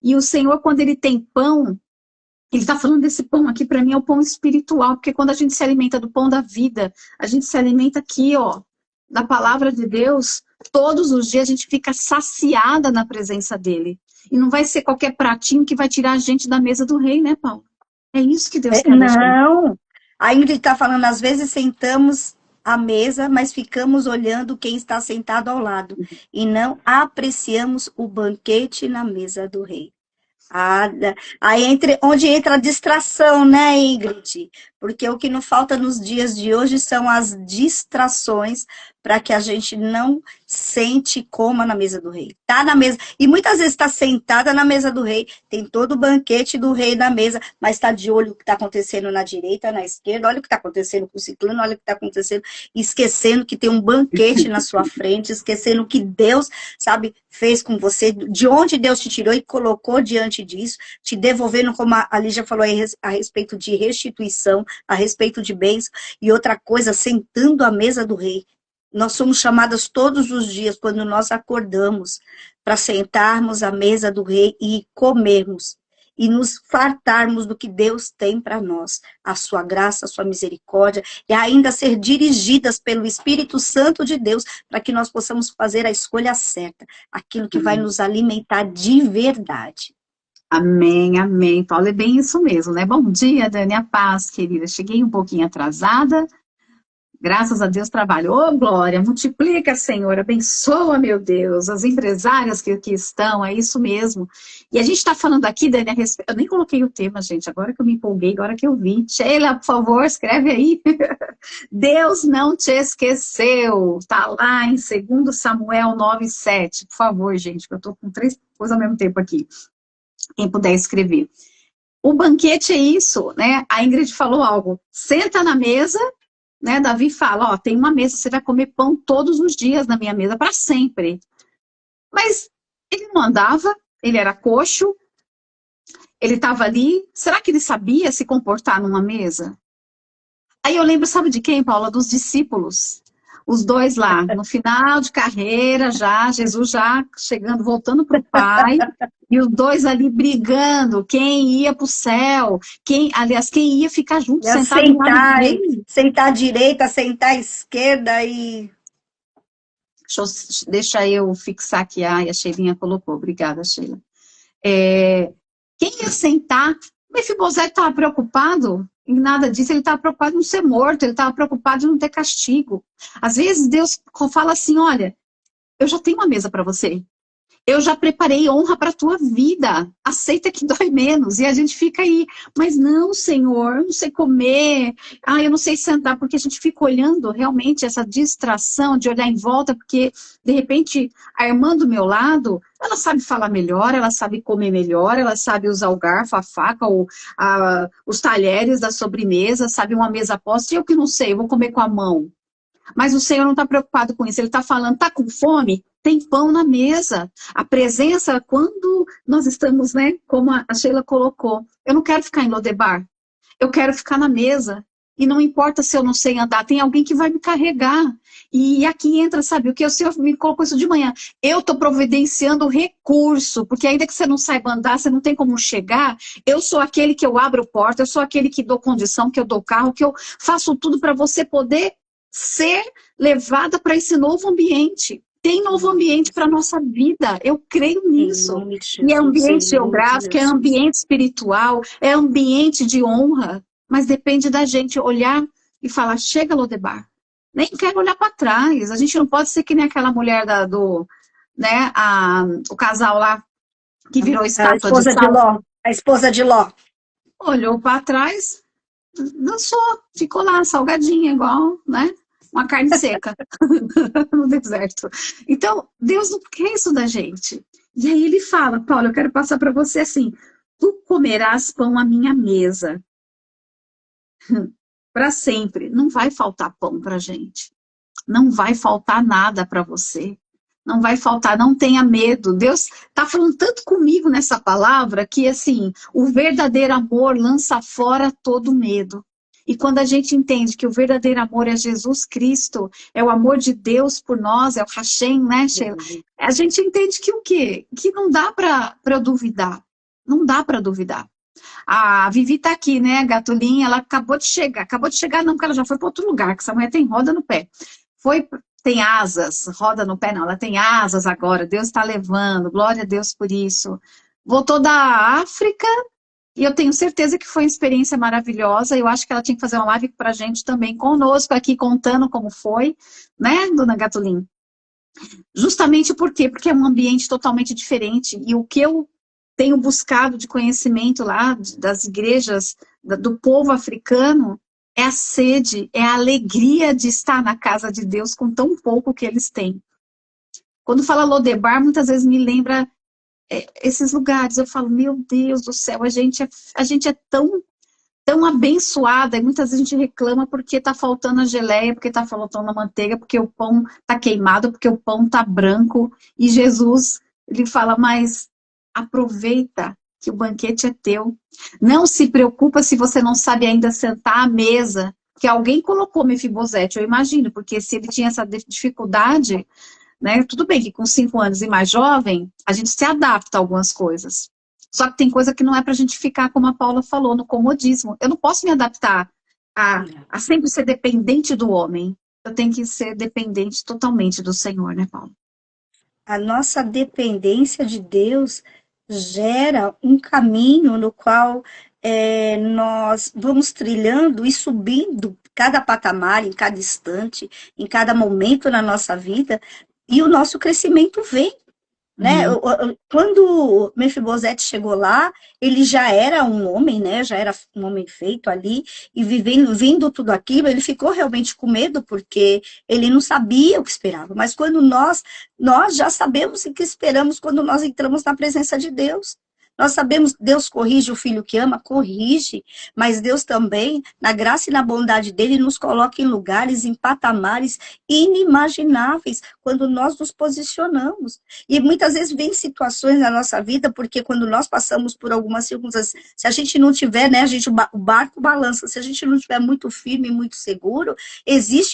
E o Senhor, quando ele tem pão, ele está falando desse pão aqui, para mim é o pão espiritual, porque quando a gente se alimenta do pão da vida, a gente se alimenta aqui, ó, da palavra de Deus, todos os dias a gente fica saciada na presença dele. E não vai ser qualquer pratinho que vai tirar a gente da mesa do rei, né, Paulo? É isso que Deus quer da gente. Não, a Ingrid está falando, às vezes sentamos à mesa, mas ficamos olhando quem está sentado ao lado e não apreciamos o banquete na mesa do rei. Aí onde entra a distração, né, Ingrid? Porque o que não falta nos dias de hoje são as distrações para que a gente não sente e coma na mesa do rei. Tá na mesa, e muitas vezes está sentada na mesa do rei, tem todo o banquete do rei na mesa, mas está de olho o que está acontecendo na direita, na esquerda, olha o que está acontecendo com o ciclano, olha o que está acontecendo, esquecendo que tem um banquete na sua frente, esquecendo o que Deus, sabe, fez com você, de onde Deus te tirou e colocou diante disso, te devolvendo, como a Lígia falou aí, a respeito de restituição, a respeito de bens, e outra coisa, sentando à mesa do rei. Nós somos chamadas todos os dias, quando nós acordamos, para sentarmos à mesa do rei e comermos, e nos fartarmos do que Deus tem para nós, a sua graça, a sua misericórdia, e ainda ser dirigidas pelo Espírito Santo de Deus, para que nós possamos fazer a escolha certa, aquilo que vai nos alimentar de verdade. Amém, amém. Paulo, é bem isso mesmo, né? Bom dia, Dani, a paz, querida. Cheguei um pouquinho atrasada, graças a Deus trabalho. Ô, glória, multiplica, Senhor, abençoa, meu Deus, as empresárias que estão, é isso mesmo. E a gente está falando aqui, Dani, a respeito... Eu nem coloquei o tema, gente, agora que eu me empolguei, agora que eu vi. Sheila, por favor, escreve aí. Deus não te esqueceu. Tá lá em 2 Samuel 9:7. Por favor, gente, que eu tô com 3 coisas ao mesmo tempo aqui. Quem puder escrever. O banquete é isso, né? A Ingrid falou algo. Senta na mesa, né? Davi fala, ó, tem uma mesa, você vai comer pão todos os dias na minha mesa, para sempre. Mas ele não andava, ele era coxo, ele estava ali. Será que ele sabia se comportar numa mesa? Aí eu lembro, sabe de quem, Paula? Dos discípulos. Os dois lá, no final de carreira, já, Jesus já chegando, voltando para o Pai, e os dois ali brigando, quem ia para o céu, aliás, quem ia ficar junto, Ia sentado do lado dele. sentar à direita, sentar à esquerda e... Deixa eu fixar aqui, a Sheilinha colocou, obrigada, Sheila. Quem ia sentar? Mefibosete estava preocupado em nada disso, ele estava preocupado em não ser morto, ele estava preocupado em não ter castigo. Às vezes Deus fala assim, olha, eu já tenho uma mesa para você, eu já preparei honra para a tua vida, aceita que dói menos, e a gente fica aí, mas não, Senhor, eu não sei comer, eu não sei sentar, porque a gente fica olhando realmente essa distração de olhar em volta, porque de repente a irmã do meu lado, ela sabe falar melhor, ela sabe comer melhor, ela sabe usar o garfo, a faca, os talheres da sobremesa, sabe uma mesa posta, e eu que não sei, eu vou comer com a mão. Mas o Senhor não está preocupado com isso, ele está falando, está com fome? Tem pão na mesa. A presença, quando nós estamos, né, como a Sheila colocou, eu não quero ficar em Lodebar, eu quero ficar na mesa. E não importa se eu não sei andar, tem alguém que vai me carregar. E aqui entra, sabe, o que o Senhor me colocou isso de manhã. Eu estou providenciando recurso, porque ainda que você não saiba andar, você não tem como chegar. Eu sou aquele que eu abro porta, eu sou aquele que dou condição, que eu dou carro, que eu faço tudo para você poder ser levada para esse novo ambiente. Tem novo ambiente para a nossa vida, eu creio nisso. E é ambiente geográfico, é ambiente espiritual, é ambiente de honra, mas depende da gente olhar e falar, chega, Lodebar. Nem quero olhar para trás, a gente não pode ser que nem aquela mulher o casal lá, que virou estátua de sal. A esposa de Ló. Olhou para trás, dançou, ficou lá, salgadinha, igual, né? Uma carne seca no deserto. Então, Deus não quer isso da gente. E aí ele fala, Paulo, eu quero passar para você assim, tu comerás pão à minha mesa. Para sempre. Não vai faltar pão para gente. Não vai faltar nada para você. Não vai faltar, não tenha medo. Deus está falando tanto comigo nessa palavra que, assim, o verdadeiro amor lança fora todo medo. E quando a gente entende que o verdadeiro amor é Jesus Cristo, é o amor de Deus por nós, é o Hashem, né, Sheila? A gente entende que o quê? Que não dá para eu duvidar. Não dá para duvidar. A Vivi tá aqui, né, a Gatulinha, ela acabou de chegar não, porque ela já foi para outro lugar, que essa mulher tem roda no pé. tem asas, roda no pé, não, ela tem asas agora, Deus está levando, glória a Deus por isso. Voltou da África, e eu tenho certeza que foi uma experiência maravilhosa, eu acho que ela tinha que fazer uma live pra gente também, conosco aqui, contando como foi, né, dona Gatulin? Justamente por quê? Porque é um ambiente totalmente diferente, e o que eu tenho buscado de conhecimento lá, das igrejas, do povo africano, é a sede, é a alegria de estar na casa de Deus com tão pouco que eles têm. Quando fala Lodebar, muitas vezes me lembra esses lugares. Eu falo, meu Deus do céu, a gente é tão abençoada, e muitas vezes a gente reclama porque está faltando a geleia, porque está faltando a manteiga, porque o pão está queimado, porque o pão está branco, e Jesus, ele fala, mas aproveita que o banquete é teu. Não se preocupa se você não sabe ainda sentar à mesa, que alguém colocou Mefibosete, eu imagino, porque se ele tinha essa dificuldade, né, tudo bem que com 5 anos e mais jovem, a gente se adapta a algumas coisas. Só que tem coisa que não é para a gente ficar, como a Paula falou, no comodismo. Eu não posso me adaptar a sempre ser dependente do homem. Eu tenho que ser dependente totalmente do Senhor, né, Paula? A nossa dependência de Deus gera um caminho no qual nós vamos trilhando e subindo cada patamar, em cada instante, em cada momento na nossa vida, e o nosso crescimento vem. Né? Uhum. Quando Mefibosete chegou lá, ele já era um homem, né? Já era um homem feito ali, e vindo tudo aquilo, ele ficou realmente com medo, porque ele não sabia o que esperava. Mas quando nós já sabemos o que esperamos quando nós entramos na presença de Deus. Nós sabemos, Deus corrige o filho que ama, corrige, mas Deus também, na graça e na bondade dele, nos coloca em lugares, em patamares inimagináveis, quando nós nos posicionamos. E muitas vezes vem situações na nossa vida, porque quando nós passamos por algumas circunstâncias, se a gente não tiver, né, o barco balança, se a gente não tiver muito firme, muito seguro,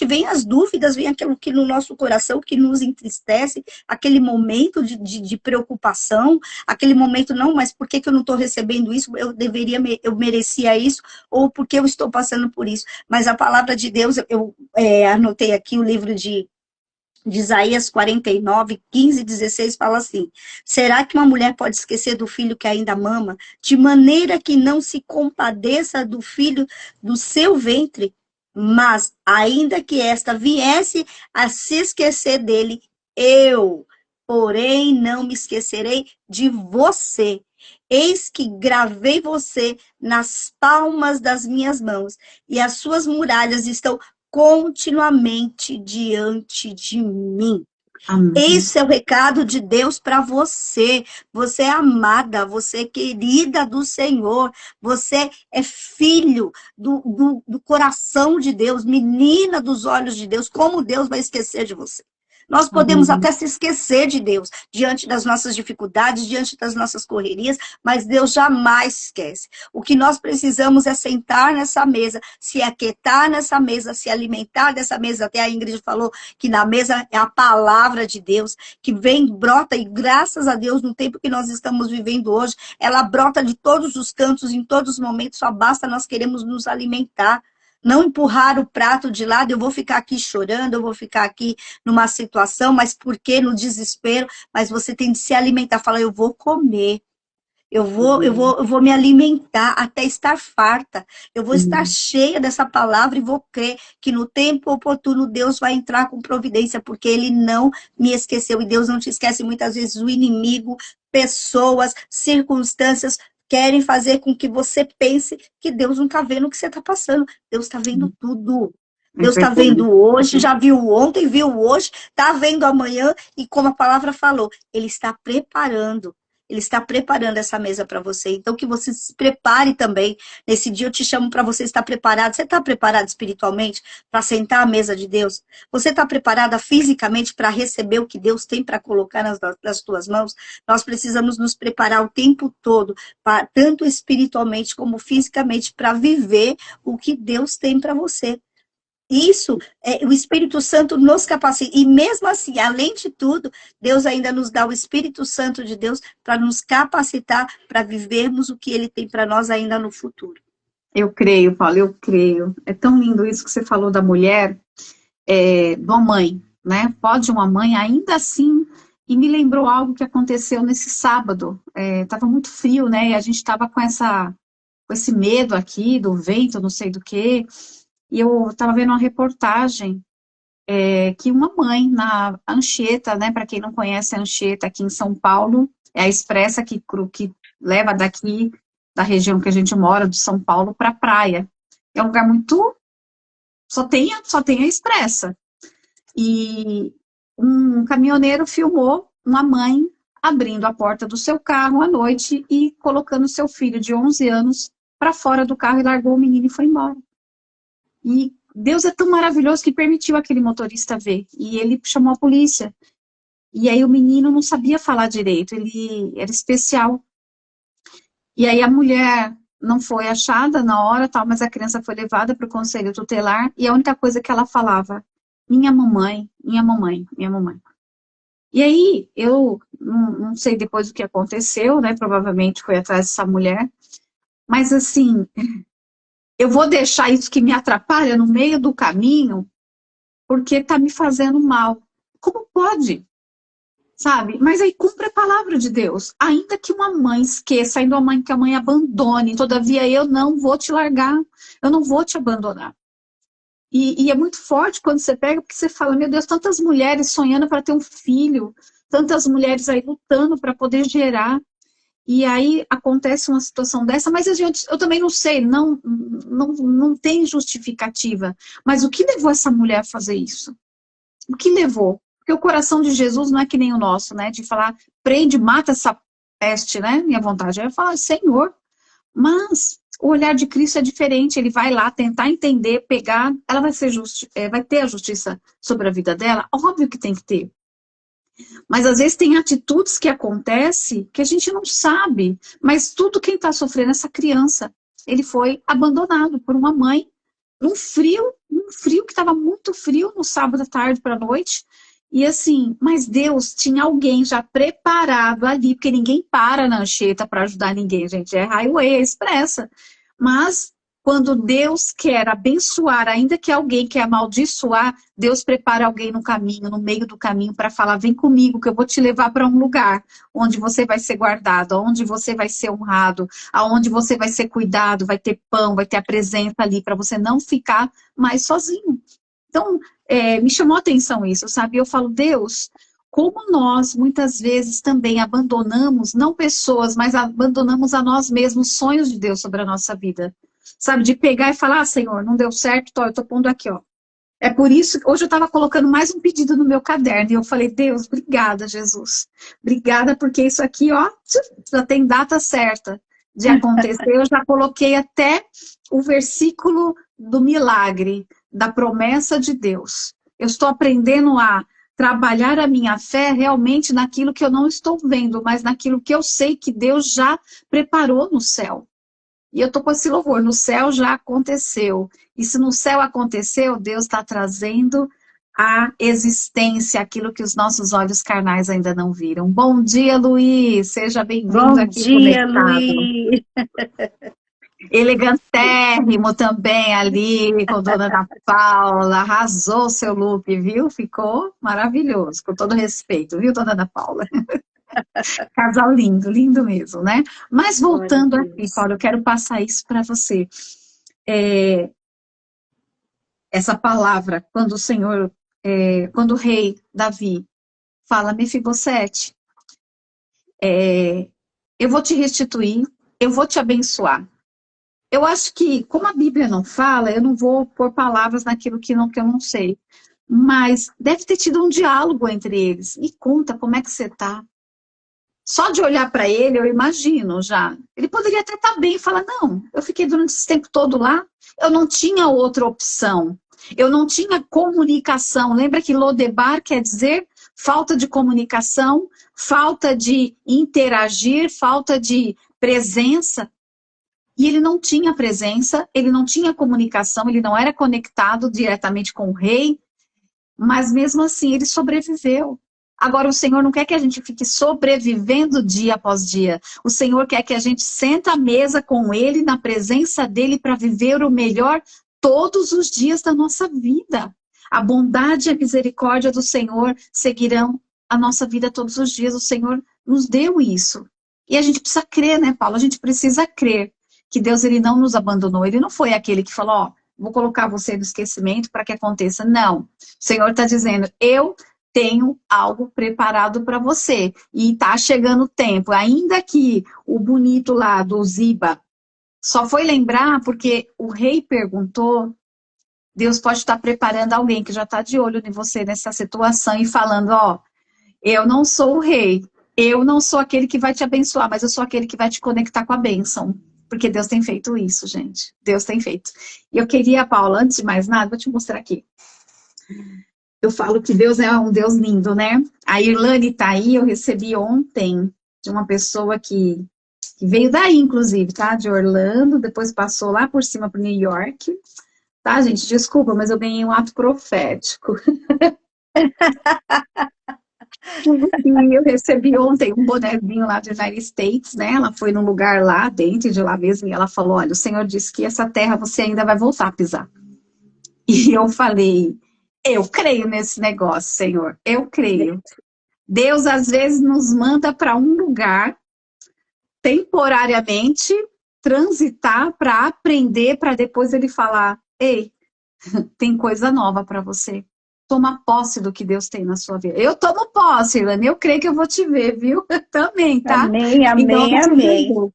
vem as dúvidas, vem aquilo que no nosso coração, que nos entristece, aquele momento de preocupação, aquele momento, não, mas por que eu não estou recebendo isso? Eu merecia isso, ou porque eu estou passando por isso? Mas a palavra de Deus, eu anotei aqui o livro de Isaías 49, 15 e 16 fala assim: será que uma mulher pode esquecer do filho que ainda mama, de maneira que não se compadeça do filho do seu ventre? Mas, ainda que esta viesse a se esquecer dele, eu, porém, não me esquecerei de você. Eis que gravei você nas palmas das minhas mãos, e as suas muralhas estão continuamente diante de mim. Amém. Esse é o recado de Deus para você. Você é amada, você é querida do Senhor, você é filho do coração de Deus, menina dos olhos de Deus. Como Deus vai esquecer de você? Nós podemos Amém. até se esquecer de Deus, diante das nossas dificuldades, diante das nossas correrias, mas Deus jamais esquece. O que nós precisamos é sentar nessa mesa, se aquietar nessa mesa, se alimentar dessa mesa. Até a Ingrid falou que na mesa é a palavra de Deus, que vem, brota, e graças a Deus, no tempo que nós estamos vivendo hoje, ela brota de todos os cantos, em todos os momentos, só basta nós queremos nos alimentar. Não empurrar o prato de lado, eu vou ficar aqui chorando, eu vou ficar aqui numa situação, mas por que no desespero? Mas você tem de se alimentar, fala, eu vou comer, eu vou me alimentar até estar farta, eu vou estar Uhum. cheia dessa palavra e vou crer que no tempo oportuno Deus vai entrar com providência, porque Ele não me esqueceu, e Deus não te esquece. Muitas vezes o inimigo, pessoas, circunstâncias, querem fazer com que você pense que Deus não está vendo o que você está passando. Deus está vendo tudo. É Deus está verdade. vendo hoje, já viu ontem, viu hoje, está vendo amanhã, e como a palavra falou, Ele está preparando. Ele está preparando essa mesa para você. Então, que você se prepare também. Nesse dia eu te chamo para você estar preparado. Você está preparado espiritualmente para sentar à mesa de Deus? Você está preparada fisicamente para receber o que Deus tem para colocar nas tuas mãos? Nós precisamos nos preparar o tempo todo, tanto espiritualmente como fisicamente, para viver o que Deus tem para você. Isso, o Espírito Santo nos capacita. E mesmo assim, além de tudo, Deus ainda nos dá o Espírito Santo de Deus para nos capacitar para vivermos o que Ele tem para nós ainda no futuro. Eu creio, Paulo, eu creio. É tão lindo isso que você falou da mulher, da mãe. né? Pode uma mãe ainda assim, e me lembrou algo que aconteceu nesse sábado. Tava muito frio, né? E a gente tava com esse medo aqui do vento, não sei do que. E eu tava vendo uma reportagem que uma mãe na Anchieta, né? Para quem não conhece a Anchieta aqui em São Paulo, é a expressa que leva daqui da região que a gente mora, de São Paulo, para a praia. É um lugar muito só tem a expressa. E um caminhoneiro filmou uma mãe abrindo a porta do seu carro à noite e colocando seu filho de 11 anos para fora do carro e largou o menino e foi embora. E Deus é tão maravilhoso que permitiu aquele motorista ver. E ele chamou a polícia. E aí o menino não sabia falar direito, ele era especial. E aí a mulher não foi achada na hora, tal, mas a criança foi levada para o conselho tutelar e a única coisa que ela falava, minha mamãe, minha mamãe, minha mamãe. E aí eu não sei depois o que aconteceu, né? Provavelmente foi atrás dessa mulher, mas assim, eu vou deixar isso que me atrapalha no meio do caminho porque está me fazendo mal. Como pode? Sabe? Mas aí cumpre a palavra de Deus. Ainda que uma mãe esqueça, ainda que a mãe abandone, todavia eu não vou te largar, eu não vou te abandonar. E é muito forte quando você pega, porque você fala, meu Deus, tantas mulheres sonhando para ter um filho, tantas mulheres aí lutando para poder gerar, e aí acontece uma situação dessa, mas eu também não sei, não tem justificativa. Mas o que levou essa mulher a fazer isso? O que levou? Porque o coração de Jesus não é que nem o nosso, né? De falar, prende, mata essa peste, né? Minha vontade é falar, Senhor. Mas o olhar de Cristo é diferente. Ele vai lá tentar entender, pegar. Ela vai ser vai ter a justiça sobre a vida dela? Óbvio que tem que ter. Mas às vezes tem atitudes que acontecem que a gente não sabe. Mas tudo quem está sofrendo é essa criança. Ele foi abandonado por uma mãe num frio que estava muito frio no sábado à tarde para a noite. E assim, mas Deus tinha alguém já preparado ali, porque ninguém para na Anchieta para ajudar ninguém, gente. É highway, é expressa. Mas quando Deus quer abençoar, ainda que alguém quer amaldiçoar, Deus prepara alguém no caminho, no meio do caminho, para falar: vem comigo, que eu vou te levar para um lugar onde você vai ser guardado, onde você vai ser honrado, aonde você vai ser cuidado, vai ter pão, vai ter a presença ali, para você não ficar mais sozinho. Então, me chamou a atenção isso, sabe? Eu falo, Deus, como nós muitas vezes também abandonamos, não pessoas, mas abandonamos a nós mesmos sonhos de Deus sobre a nossa vida. Sabe, de pegar e falar, Senhor, não deu certo, eu tô pondo aqui, ó. É por isso que hoje eu estava colocando mais um pedido no meu caderno, e eu falei, Deus, obrigada, Jesus. Obrigada, porque isso aqui, ó, já tem data certa de acontecer. Eu já coloquei até o versículo do milagre, da promessa de Deus. Eu estou aprendendo a trabalhar a minha fé realmente naquilo que eu não estou vendo, mas naquilo que eu sei que Deus já preparou no céu. E eu estou com esse louvor, no céu já aconteceu. E se no céu aconteceu, Deus está trazendo à existência aquilo que os nossos olhos carnais ainda não viram. Bom dia, Luiz, seja bem-vindo aqui dia, conectado. Luiz. Elegantérrimo também ali, com a dona Ana Paula, arrasou o seu look, viu? Ficou maravilhoso, com todo respeito, viu, dona Ana Paula? Casal lindo, lindo mesmo, né? Mas voltando aqui, Paulo, eu quero passar isso para você. Essa palavra, quando o Senhor, quando o rei Davi fala, Mefibosete, eu vou te restituir, eu vou te abençoar. Eu acho que, como a Bíblia não fala, eu não vou pôr palavras naquilo que eu não sei. Mas deve ter tido um diálogo entre eles. Me conta como é que você está. Só de olhar para ele, eu imagino já. Ele poderia até estar bem e falar, não, eu fiquei durante esse tempo todo lá, eu não tinha outra opção. Eu não tinha comunicação. Lembra que Lodebar quer dizer falta de comunicação, falta de interagir, falta de presença. E ele não tinha presença, ele não tinha comunicação, ele não era conectado diretamente com o rei, mas mesmo assim ele sobreviveu. Agora o Senhor não quer que a gente fique sobrevivendo dia após dia. O Senhor quer que a gente senta à mesa com Ele, na presença dEle, para viver o melhor todos os dias da nossa vida. A bondade e a misericórdia do Senhor seguirão a nossa vida todos os dias. O Senhor nos deu isso. E a gente precisa crer, né, Paulo? A gente precisa crer que Deus, ele não nos abandonou. Ele não foi aquele que falou, ó, vou colocar você no esquecimento para que aconteça. Não. O Senhor está dizendo, eu tenho algo preparado para você. E está chegando o tempo. Ainda que o bonito lá do Ziba só foi lembrar porque o rei perguntou, Deus pode estar preparando alguém que já está de olho em você nessa situação e falando, ó, eu não sou o rei, eu não sou aquele que vai te abençoar, mas eu sou aquele que vai te conectar com a bênção. Porque Deus tem feito isso, gente. Deus tem feito. E eu queria, Paula, antes de mais nada, vou te mostrar aqui. Eu falo que Deus é um Deus lindo, né? A Irlane tá aí, eu recebi ontem de uma pessoa que veio daí, inclusive, tá? De Orlando, depois passou lá por cima para New York. Tá, gente? Desculpa, mas eu ganhei um ato profético. E eu recebi ontem um bonezinho lá dos United States, né? Ela foi num lugar lá, dentro de lá mesmo, e ela falou, olha, o Senhor disse que essa terra você ainda vai voltar a pisar. E eu falei, eu creio nesse negócio, Senhor, eu creio. Deus, às vezes, nos manda para um lugar, temporariamente, transitar para aprender, para depois ele falar, ei, tem coisa nova para você. Toma posse do que Deus tem na sua vida. Eu tomo posse, Irlane, eu creio que eu vou te ver, viu? Também, tá? Amém, Então, amém, amém.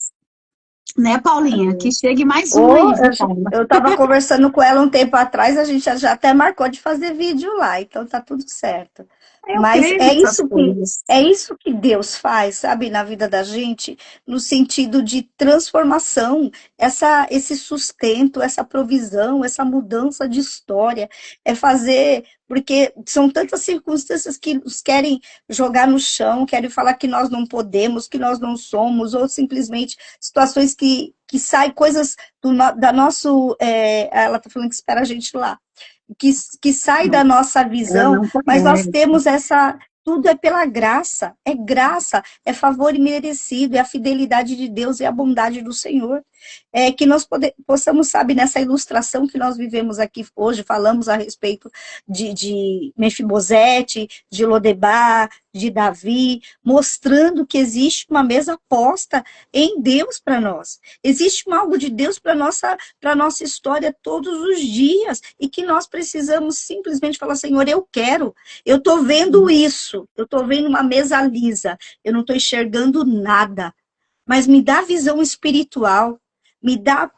né, Paulinha? Que chegue mais um Oh, aí, Paula. eu estava conversando com ela um tempo atrás, a gente já até marcou de fazer vídeo lá, então tá tudo certo. Eu Mas creio nessas coisas. é isso que Deus faz, sabe, na vida da gente, no sentido de transformação, esse sustento, essa provisão, essa mudança de história, é fazer, porque são tantas circunstâncias que nos querem jogar no chão, querem falar que nós não podemos, que nós não somos, ou simplesmente situações que saem coisas da nosso, ela está falando que espera a gente lá, que sai da nossa visão, mas nós temos tudo é pela graça, é favor imerecido, é a fidelidade de Deus e a bondade do Senhor. Que nós possamos, sabe, nessa ilustração que nós vivemos aqui hoje, falamos a respeito de Mefibosete, de Lodebar, de Davi, mostrando que existe uma mesa posta em Deus para nós. Existe algo de Deus para nossa história todos os dias, e que nós precisamos simplesmente falar, Senhor, eu quero, eu estou vendo isso, eu estou vendo uma mesa lisa, eu não estou enxergando nada, mas me dá visão espiritual, me dá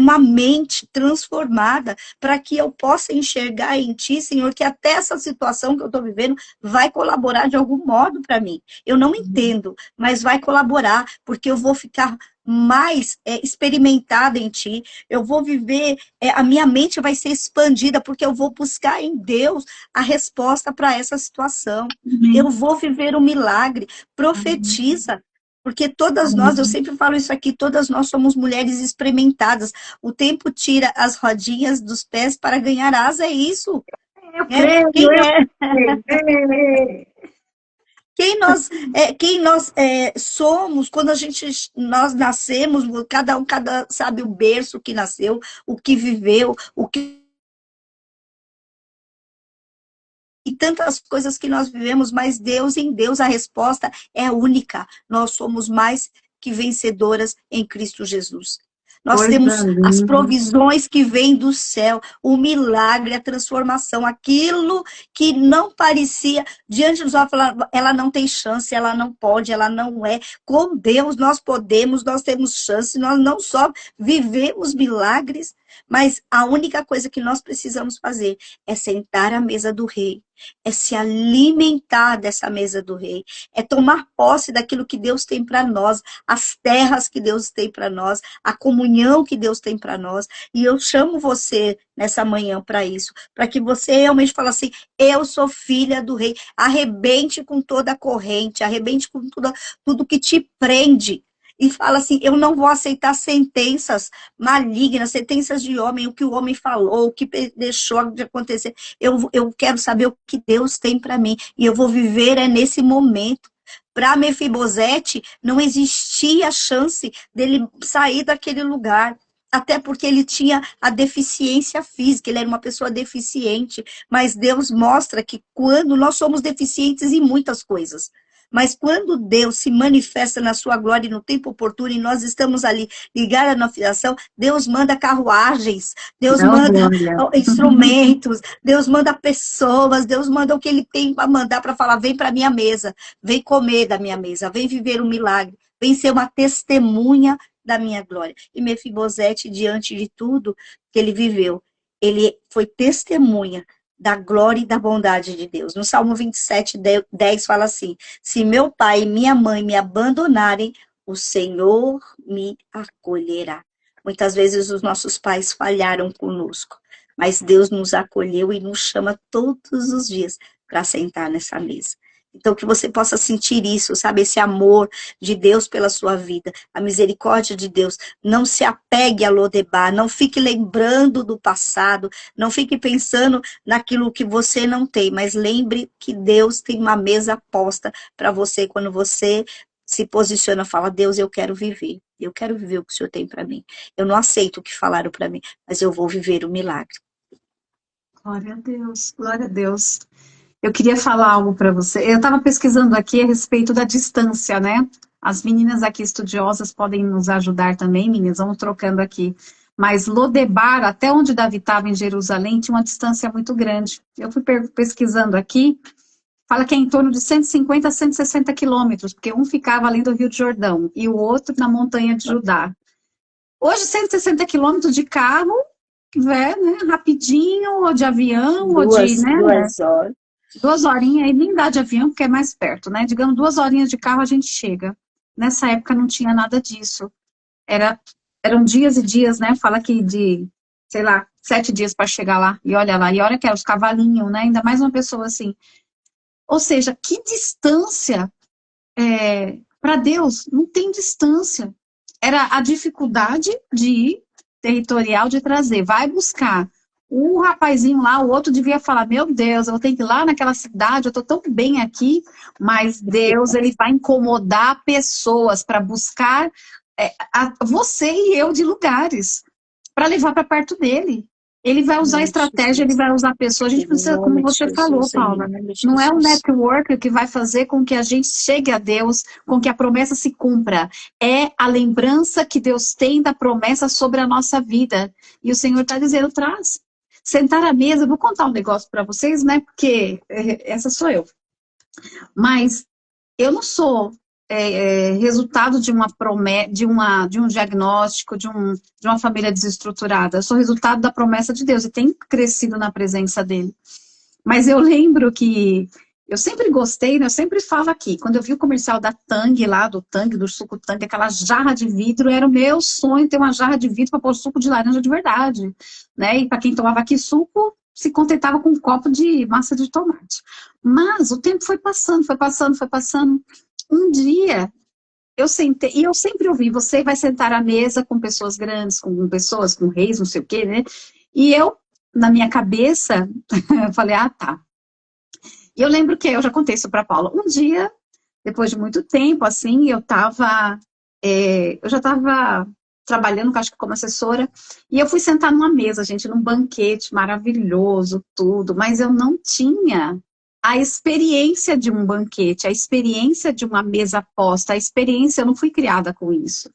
uma mente transformada para que eu possa enxergar em Ti, Senhor, que até essa situação que eu estou vivendo vai colaborar de algum modo para mim. Eu não entendo, mas vai colaborar, porque eu vou ficar mais experimentada em Ti, eu vou viver, a minha mente vai ser expandida, porque eu vou buscar em Deus a resposta para essa situação. Eu vou viver um milagre. Profetiza. Porque todas nós, eu sempre falo isso aqui, todas nós somos mulheres experimentadas. O tempo tira as rodinhas dos pés para ganhar asa, é isso. Quem nós somos quando nós nascemos, cada sabe o berço que nasceu, o que viveu, e tantas coisas que nós vivemos, mas em Deus a resposta é única. Nós somos mais que vencedoras em Cristo Jesus. Nós temos as provisões que vêm do céu, o milagre, a transformação, aquilo que não parecia, diante dos olhos, ela não tem chance, ela não pode, ela não é. Com Deus nós podemos, nós temos chance, nós não só vivemos milagres, mas a única coisa que nós precisamos fazer é sentar à mesa do Rei, é se alimentar dessa mesa do Rei, é tomar posse daquilo que Deus tem para nós, as terras que Deus tem para nós, a comunhão que Deus tem para nós. E eu chamo você nessa manhã para isso, para que você realmente fale assim, eu sou filha do Rei. Arrebente com toda a corrente, arrebente com tudo que te prende. E fala assim, eu não vou aceitar sentenças malignas, sentenças de homem, o que o homem falou, o que deixou de acontecer. Eu quero saber o que Deus tem para mim, e eu vou viver nesse momento. Para Mefibosete, não existia chance dele sair daquele lugar. até porque ele tinha a deficiência física, ele era uma pessoa deficiente, mas Deus mostra que quando nós somos deficientes em muitas coisas, mas quando Deus se manifesta na sua glória no tempo oportuno e nós estamos ali ligados na filiação, Deus manda carruagens, Deus Não, manda glória. instrumentos, Deus manda pessoas, Deus manda o que ele tem para mandar para falar, vem para minha mesa, vem comer da minha mesa, vem viver um milagre, vem ser uma testemunha da minha glória. E Mefibosete, diante de tudo que ele viveu, ele foi testemunha da glória e da bondade de Deus. No Salmo 27, 10 fala assim: se meu pai e minha mãe me abandonarem, o Senhor me acolherá. Muitas vezes os nossos pais falharam conosco, mas Deus nos acolheu e nos chama todos os dias para sentar nessa mesa. Então, que você possa sentir isso, sabe? Esse amor de Deus pela sua vida, a misericórdia de Deus. Não se apegue a Lodebar, não fique lembrando do passado, não fique pensando naquilo que você não tem, mas lembre que Deus tem uma mesa posta para você quando você se posiciona e fala: Deus, eu quero viver o que o Senhor tem para mim. Eu não aceito o que falaram para mim, mas eu vou viver o milagre. Glória a Deus, glória a Deus. Eu queria falar algo para você. Eu estava pesquisando aqui a respeito da distância, né? As meninas aqui estudiosas podem nos ajudar também, meninas, vamos trocando aqui. Mas Lodebar, até onde Davi estava em Jerusalém, tinha uma distância muito grande. Eu fui pesquisando aqui, fala que é em torno de 150 a 160 quilômetros, porque um ficava além do Rio de Jordão e o outro na montanha de Judá. Hoje, 160 quilômetros de carro, né, rapidinho, ou de avião, ou de, né, 2 horas. 2 horinhas, aí nem dá de avião, porque é mais perto, né? Digamos, 2 horinhas de carro a gente chega. Nessa época não tinha nada disso. Eram dias e dias, né? Fala que de, sei lá, 7 dias para chegar lá. E olha lá, e olha que é os cavalinhos, né? Ainda mais uma pessoa assim. Ou seja, que distância para Deus? Não tem distância. Era a dificuldade de ir territorial de trazer. Vai buscar. O rapazinho lá, o outro devia falar: meu Deus, eu tenho que ir lá naquela cidade, eu estou tão bem aqui, mas Deus, ele vai incomodar pessoas para buscar você e eu de lugares, para levar para perto dele. Ele vai usar estratégia, ele vai usar pessoas. A gente precisa, como você falou, Paula, não é o network que vai fazer com que a gente chegue a Deus, com que a promessa se cumpra. É a lembrança que Deus tem da promessa sobre a nossa vida. E o Senhor está dizendo: traz. Sentar à mesa, eu vou contar um negócio para vocês, né? Porque essa sou eu. Mas eu não sou resultado de uma promessa, de um diagnóstico, de uma família desestruturada. Eu sou resultado da promessa de Deus e tenho crescido na presença dele. Mas eu lembro que eu sempre gostei, né? Eu sempre falo aqui, quando eu vi o comercial da Tang lá, do Tang, do suco Tang, aquela jarra de vidro, era o meu sonho ter uma jarra de vidro para pôr suco de laranja de verdade, né? E para quem tomava aqui suco, se contentava com um copo de massa de tomate. Mas o tempo foi passando, foi passando, foi passando. Um dia, eu sentei, e eu sempre ouvi: você vai sentar à mesa com pessoas grandes, com pessoas, com reis, não sei o quê, né? E eu, na minha cabeça, eu falei: ah, tá. E eu lembro que eu já contei isso para Paula. Um dia, depois de muito tempo, assim, eu já estava trabalhando, acho que como assessora, e eu fui sentar numa mesa, gente, num banquete maravilhoso, tudo, mas eu não tinha a experiência de um banquete, a experiência de uma mesa posta, a experiência, eu não fui criada com isso.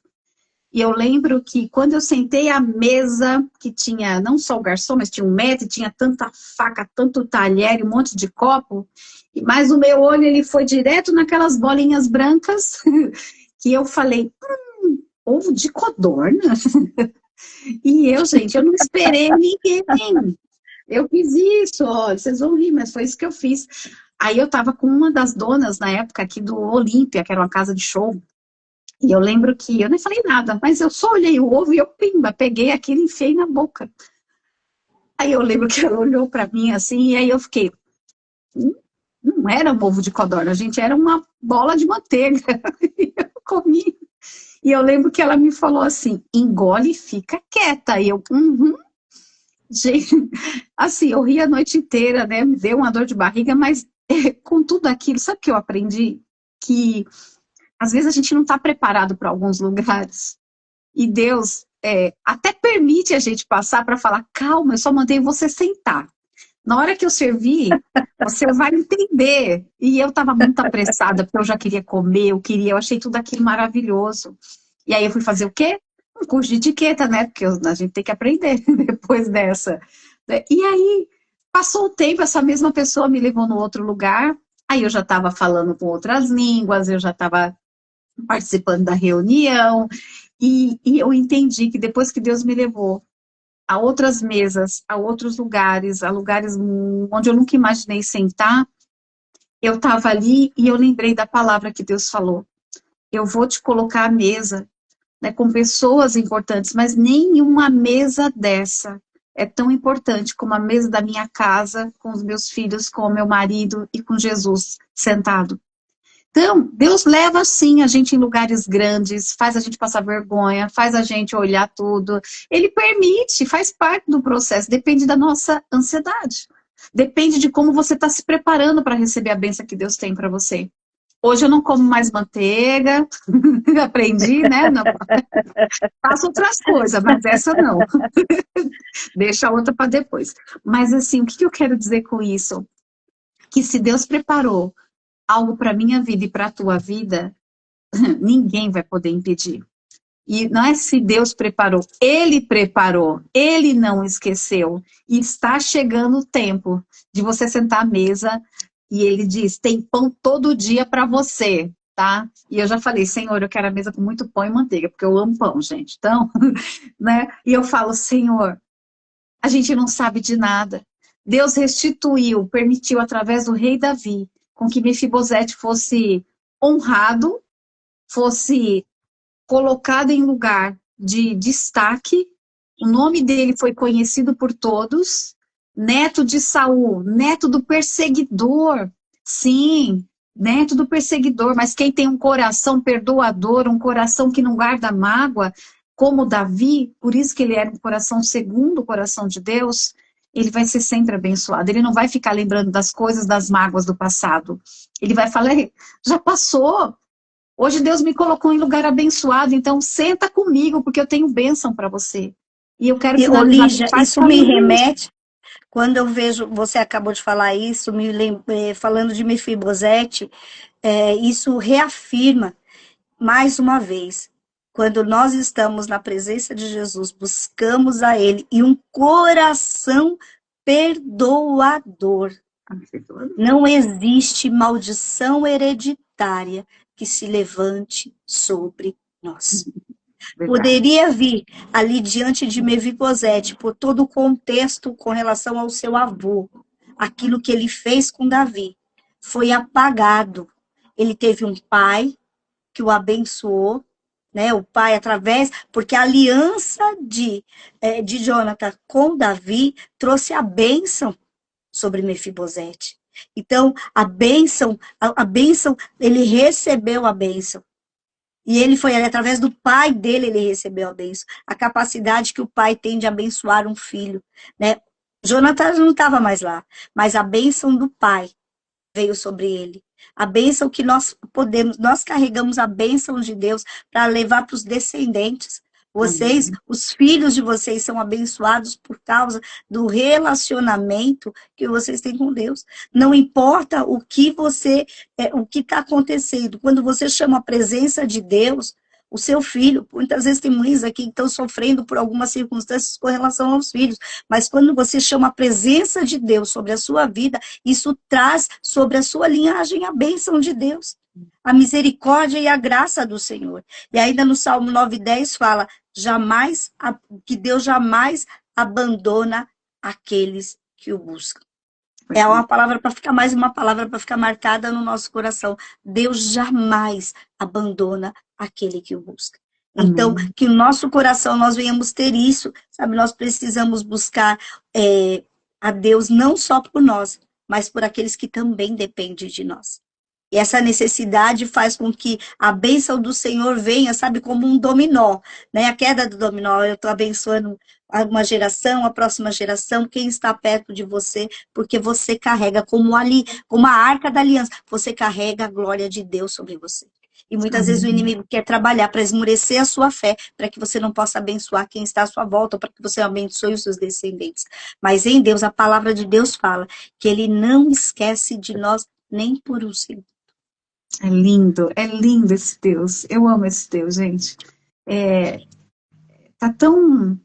E eu lembro que quando eu sentei à mesa, que tinha não só o garçom, mas tinha um maître, tinha tanta faca, tanto talher, um monte de copo, mas o meu olho ele foi direto naquelas bolinhas brancas, que eu falei: ovo de codorna? E eu, gente, eu não esperei ninguém. Eu fiz isso, olha, vocês vão rir, mas foi isso que eu fiz. Aí eu tava com uma das donas, na época, aqui do Olímpia, que era uma casa de show. E eu lembro que eu nem falei nada, mas eu só olhei o ovo e eu, pimba, peguei aquilo e enfiei na boca. Aí eu lembro que ela olhou pra mim assim, e aí eu fiquei: não era um ovo de codorna, gente, era uma bola de manteiga. E eu comi. E eu lembro que ela me falou assim: engole e fica quieta. E eu, Gente, assim, eu ri a noite inteira, né? Me deu uma dor de barriga, mas com tudo aquilo, sabe o que eu aprendi? Que às vezes a gente não está preparado para alguns lugares. E Deus, até permite a gente passar para falar, calma, eu só mandei você sentar. Na hora que eu servi, você vai entender. E eu estava muito apressada, porque eu já queria comer, eu achei tudo aquilo maravilhoso. E aí eu fui fazer o quê? Um curso de etiqueta, né? Porque a gente tem que aprender depois dessa. E aí, passou o tempo, essa mesma pessoa me levou no outro lugar, aí eu já estava falando com outras línguas, eu já estava participando da reunião, e eu entendi que depois que Deus me levou a outras mesas, a outros lugares, a lugares onde eu nunca imaginei sentar, eu estava ali e eu lembrei da palavra que Deus falou. Eu vou te colocar à mesa, né, com pessoas importantes, mas nenhuma mesa dessa é tão importante como a mesa da minha casa, com os meus filhos, com o meu marido e com Jesus sentado. Então, Deus leva, sim, a gente em lugares grandes, faz a gente passar vergonha, faz a gente olhar tudo. Ele permite, faz parte do processo, depende da nossa ansiedade. Depende de como você está se preparando para receber a bênção que Deus tem para você. Hoje eu não como mais manteiga, aprendi, né? Não, faço outras coisas, mas essa não. Deixa a outra para depois. Mas assim, o que eu quero dizer com isso? Que se Deus preparou algo para a minha vida e para a tua vida, ninguém vai poder impedir. E não é se Deus preparou, Ele não esqueceu. E está chegando o tempo de você sentar à mesa e Ele diz, tem pão todo dia para você, tá? E eu já falei, Senhor, eu quero a mesa com muito pão e manteiga, porque eu amo pão, gente. Então, né? E eu falo, Senhor, a gente não sabe de nada. Deus restituiu, permitiu através do rei Davi, com que Mefibosete fosse honrado, fosse colocado em lugar de destaque, o nome dele foi conhecido por todos, neto de Saul, neto do perseguidor, sim, neto do perseguidor, mas quem tem um coração perdoador, um coração que não guarda mágoa, como Davi, por isso que ele era um coração segundo o coração de Deus, ele vai ser sempre abençoado, ele não vai ficar lembrando das coisas, das mágoas do passado, ele vai falar, já passou, hoje Deus me colocou em lugar abençoado, então senta comigo, porque eu tenho bênção para você. E eu quero finalizar. Lígia, isso me remete, quando eu vejo, você acabou de falar isso, falando de Mefibosete, isso reafirma, mais uma vez, quando nós estamos na presença de Jesus, buscamos a Ele e um coração perdoador. Não existe maldição hereditária que se levante sobre nós. Verdade. Poderia vir ali diante de Mefibosete, por todo o contexto com relação ao seu avô, aquilo que ele fez com Davi, foi apagado. Ele teve um pai que o abençoou, né? O pai porque a aliança de Jonathan com Davi trouxe a bênção sobre Mefibosete. Então, a bênção, ele recebeu a bênção. E ele foi ali, através do pai dele, ele recebeu a bênção. A capacidade que o pai tem de abençoar um filho, né? Jonathan não estava mais lá, mas a bênção do pai veio sobre ele. A bênção que nós carregamos a bênção de Deus para levar para os descendentes. Vocês, os filhos de vocês são abençoados por causa do relacionamento que vocês têm com Deus. Não importa o que está acontecendo. Quando você chama a presença de Deus, o seu filho, muitas vezes tem mães aqui que estão sofrendo por algumas circunstâncias com relação aos filhos, mas quando você chama a presença de Deus sobre a sua vida, isso traz sobre a sua linhagem a bênção de Deus, a misericórdia e a graça do Senhor. E ainda no Salmo 9:10 fala, que Deus jamais abandona aqueles que o buscam. É uma palavra para ficar, mais uma palavra para ficar marcada no nosso coração. Deus jamais abandona aquele que o busca. Então, que o nosso coração, nós venhamos ter isso, sabe? Nós precisamos buscar a Deus não só por nós, mas por aqueles que também dependem de nós. E essa necessidade faz com que a bênção do Senhor venha, sabe, como um dominó, né? A queda do dominó, eu estou abençoando uma geração, a próxima geração, quem está perto de você, porque você carrega como a arca da aliança, você carrega a glória de Deus sobre você. E muitas vezes o Amém. inimigo quer trabalhar para esmurecer a sua fé, para que você não possa abençoar quem está à sua volta, para que você abençoe os seus descendentes. Mas em Deus, a palavra de Deus fala que ele não esquece de nós nem por um segundo. É lindo esse Deus. Eu amo esse Deus, gente. É, tá tão,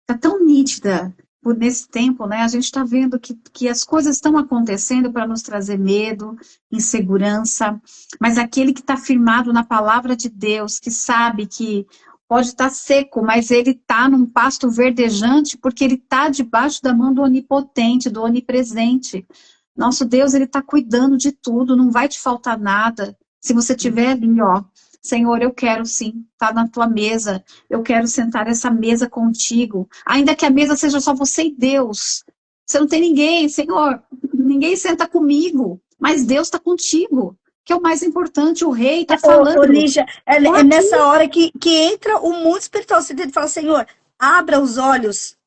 tá tão nítida por nesse tempo, né? A gente está vendo que as coisas estão acontecendo para nos trazer medo, insegurança, mas aquele que está firmado na palavra de Deus, que sabe que pode estar seco, mas ele está num pasto verdejante, porque ele está debaixo da mão do onipotente, do onipresente. Nosso Deus, ele está cuidando de tudo, não vai te faltar nada. Se você estiver ali, ó, Senhor, eu quero sim estar na tua mesa, eu quero sentar nessa mesa contigo, ainda que a mesa seja só você e Deus. Você não tem ninguém, Senhor, ninguém senta comigo, mas Deus está contigo, que é o mais importante, o rei está Ô, falando. Lígia, Tô é aqui. nessa hora que entra o mundo espiritual. Você tem que falar, Senhor, abra os olhos,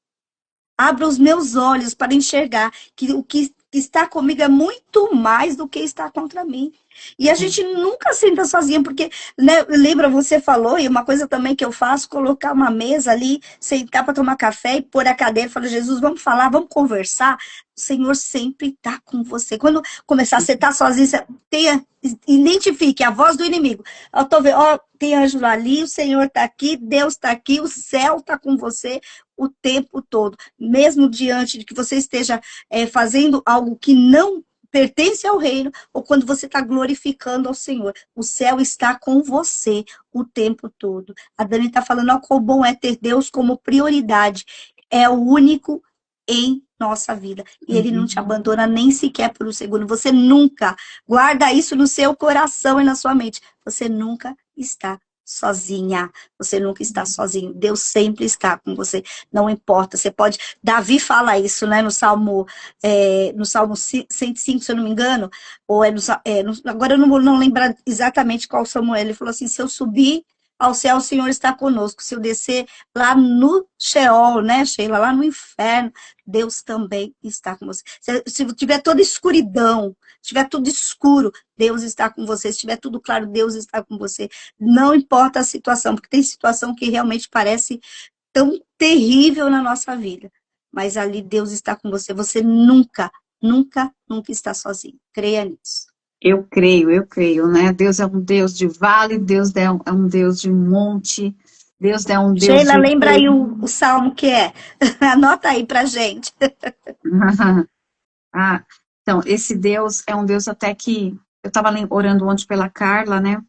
abra os meus olhos para enxergar que o que está comigo é muito mais do que está contra mim. E a gente nunca senta sozinha, porque, né, lembra, você falou, e uma coisa também que eu faço, colocar uma mesa ali, sentar para tomar café e pôr a cadeira e falar, Jesus, vamos falar, vamos conversar. O Senhor sempre está com você. Quando começar a sentar sozinho, você identifique a voz do inimigo. Eu tô vendo, ó, tem anjo ali, o Senhor está aqui, Deus está aqui, o céu está com você o tempo todo. Mesmo diante de que você esteja fazendo algo que não pertence ao reino, ou quando você está glorificando ao Senhor. O céu está com você o tempo todo. A Dani está falando, ó, quão bom é ter Deus como prioridade. É o único em nossa vida. E ele não te abandona nem sequer por um segundo. Você nunca, guarda isso no seu coração e na sua mente. Você nunca está sozinha. Você nunca está sozinho. Deus sempre está com você. Não importa. Você pode... Davi fala isso, né? No Salmo 105, se eu não me engano. Ou agora eu não vou lembrar exatamente qual Salmo é. Ele falou assim, se eu subir ao céu, o Senhor está conosco. Se eu descer lá no Sheol, né, Sheila, lá no inferno, Deus também está com você. Se tiver toda escuridão, se tiver tudo escuro, Deus está com você. Se tiver tudo claro, Deus está com você. Não importa a situação, porque tem situação que realmente parece tão terrível na nossa vida. Mas ali Deus está com você. Você nunca, nunca, nunca está sozinho. Creia nisso. Eu creio, né? Deus é um Deus de vale, Deus é um Deus de monte, Deus é um Deus Sheila, de... lembra aí o salmo que é? Anota aí pra gente. Ah, então, esse Deus é um Deus até que... Eu estava orando ontem pela Carla, né?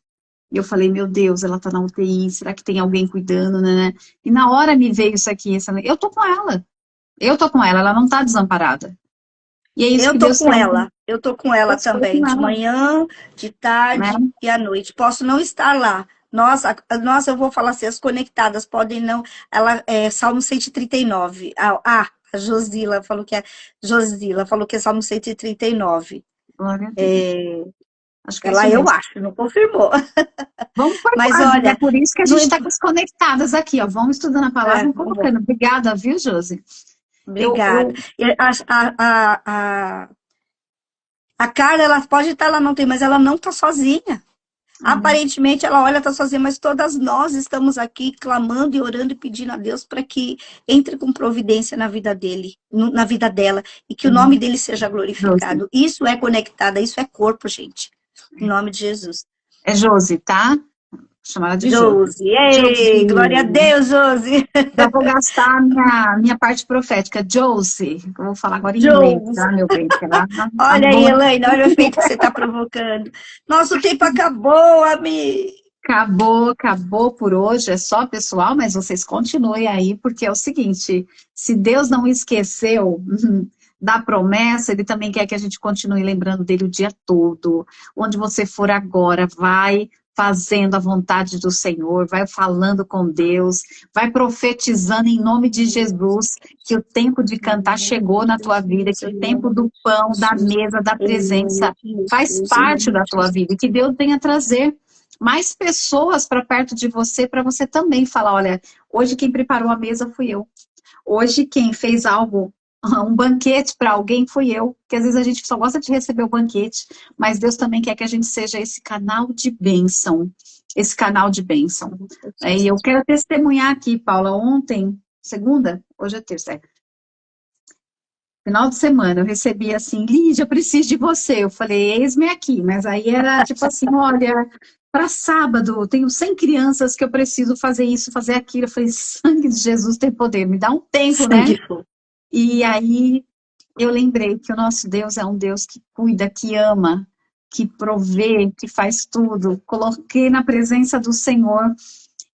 E eu falei, meu Deus, ela tá na UTI, será que tem alguém cuidando, né? E na hora me veio isso aqui, eu tô com ela. Eu tô com ela não tá desamparada. E é isso que Deus quer. Eu tô com ela Eu estou também, com de ela, manhã, de né? tarde e à noite. Posso não estar lá. Nossa, eu vou falar assim, as conectadas podem não. Ela é Salmo 139. A Josila falou que é Salmo 139. Glória a Deus. É, Acho que é ela, isso eu mesmo. acho, não confirmou. Vamos por Mas partes, é olha, por isso que a não, gente está desconectadas aqui, ó. Vamos estudando a palavra e vamos lá. colocando. Obrigada, viu, Josi? Obrigada. E a Carla, ela pode estar lá, não tem, mas ela não está sozinha. Amém. Aparentemente ela olha, está sozinha, mas todas nós estamos aqui clamando e orando e pedindo a Deus para que entre com providência na vida dele, na vida dela, e que o nome dele seja Josi. glorificado. Isso é conectada, isso é corpo, gente. Em nome de Jesus. É Josi, tá? Chamada de Josi. Josi, ei, glória a Josi. Deus, Josi. Já vou gastar a minha parte profética. Josi. Eu vou falar agora em inglês, Josi. tá, meu bem? Porque ela tá Olha aí, boa. Elaine, olha o efeito que você está provocando. Nosso tempo acabou, amigo. Acabou por hoje, é só pessoal, mas vocês continuem aí, porque é o seguinte, se Deus não esqueceu da promessa, Ele também quer que a gente continue lembrando dele o dia todo. Onde você for agora, vai fazendo a vontade do Senhor, vai falando com Deus, vai profetizando em nome de Jesus, que o tempo de cantar chegou na tua vida, que o tempo do pão, da mesa, da presença, faz parte da tua vida, e que Deus venha trazer mais pessoas para perto de você, para você também falar, olha, hoje quem preparou a mesa fui eu. Hoje quem fez algo um banquete para alguém, fui eu, que às vezes a gente só gosta de receber o banquete, mas Deus também quer que a gente seja esse canal de bênção, esse canal de bênção. E eu quero testemunhar aqui, Paula, ontem, segunda, hoje é terça, final de semana, eu recebi assim, Lídia, eu preciso de você. Eu falei, eis-me aqui, mas aí era tipo assim, olha, para sábado, tenho 100 crianças que eu preciso fazer isso, fazer aquilo. Eu falei, sangue de Jesus tem poder, me dá um tempo, né? Sangue. E aí eu lembrei que o nosso Deus é um Deus que cuida, que ama, que provê, que faz tudo. Coloquei na presença do Senhor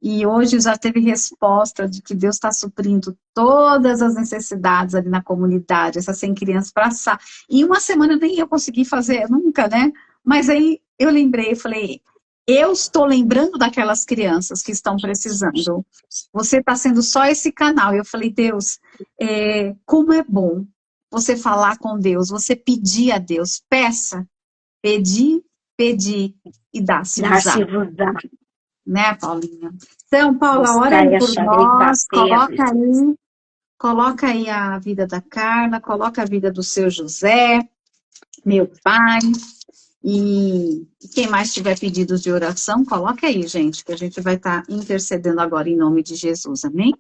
e hoje já teve resposta de que Deus está suprindo todas as necessidades ali na comunidade, essas 100 crianças para assar. Em uma semana nem eu consegui fazer, nunca, né? Mas aí eu lembrei, falei, eu estou lembrando daquelas crianças que estão precisando. Você está sendo só esse canal. Eu falei, Deus, como é bom você falar com Deus, você pedir a Deus, peça, pedir, pedir e dá-se-vos-á. Né, Paulinha? Então, Paula, ora aí por nós, coloca aí a vida da Carla, coloca a vida do seu José, meu pai, e quem mais tiver pedidos de oração, coloca aí, gente, que a gente vai estar intercedendo agora em nome de Jesus, amém?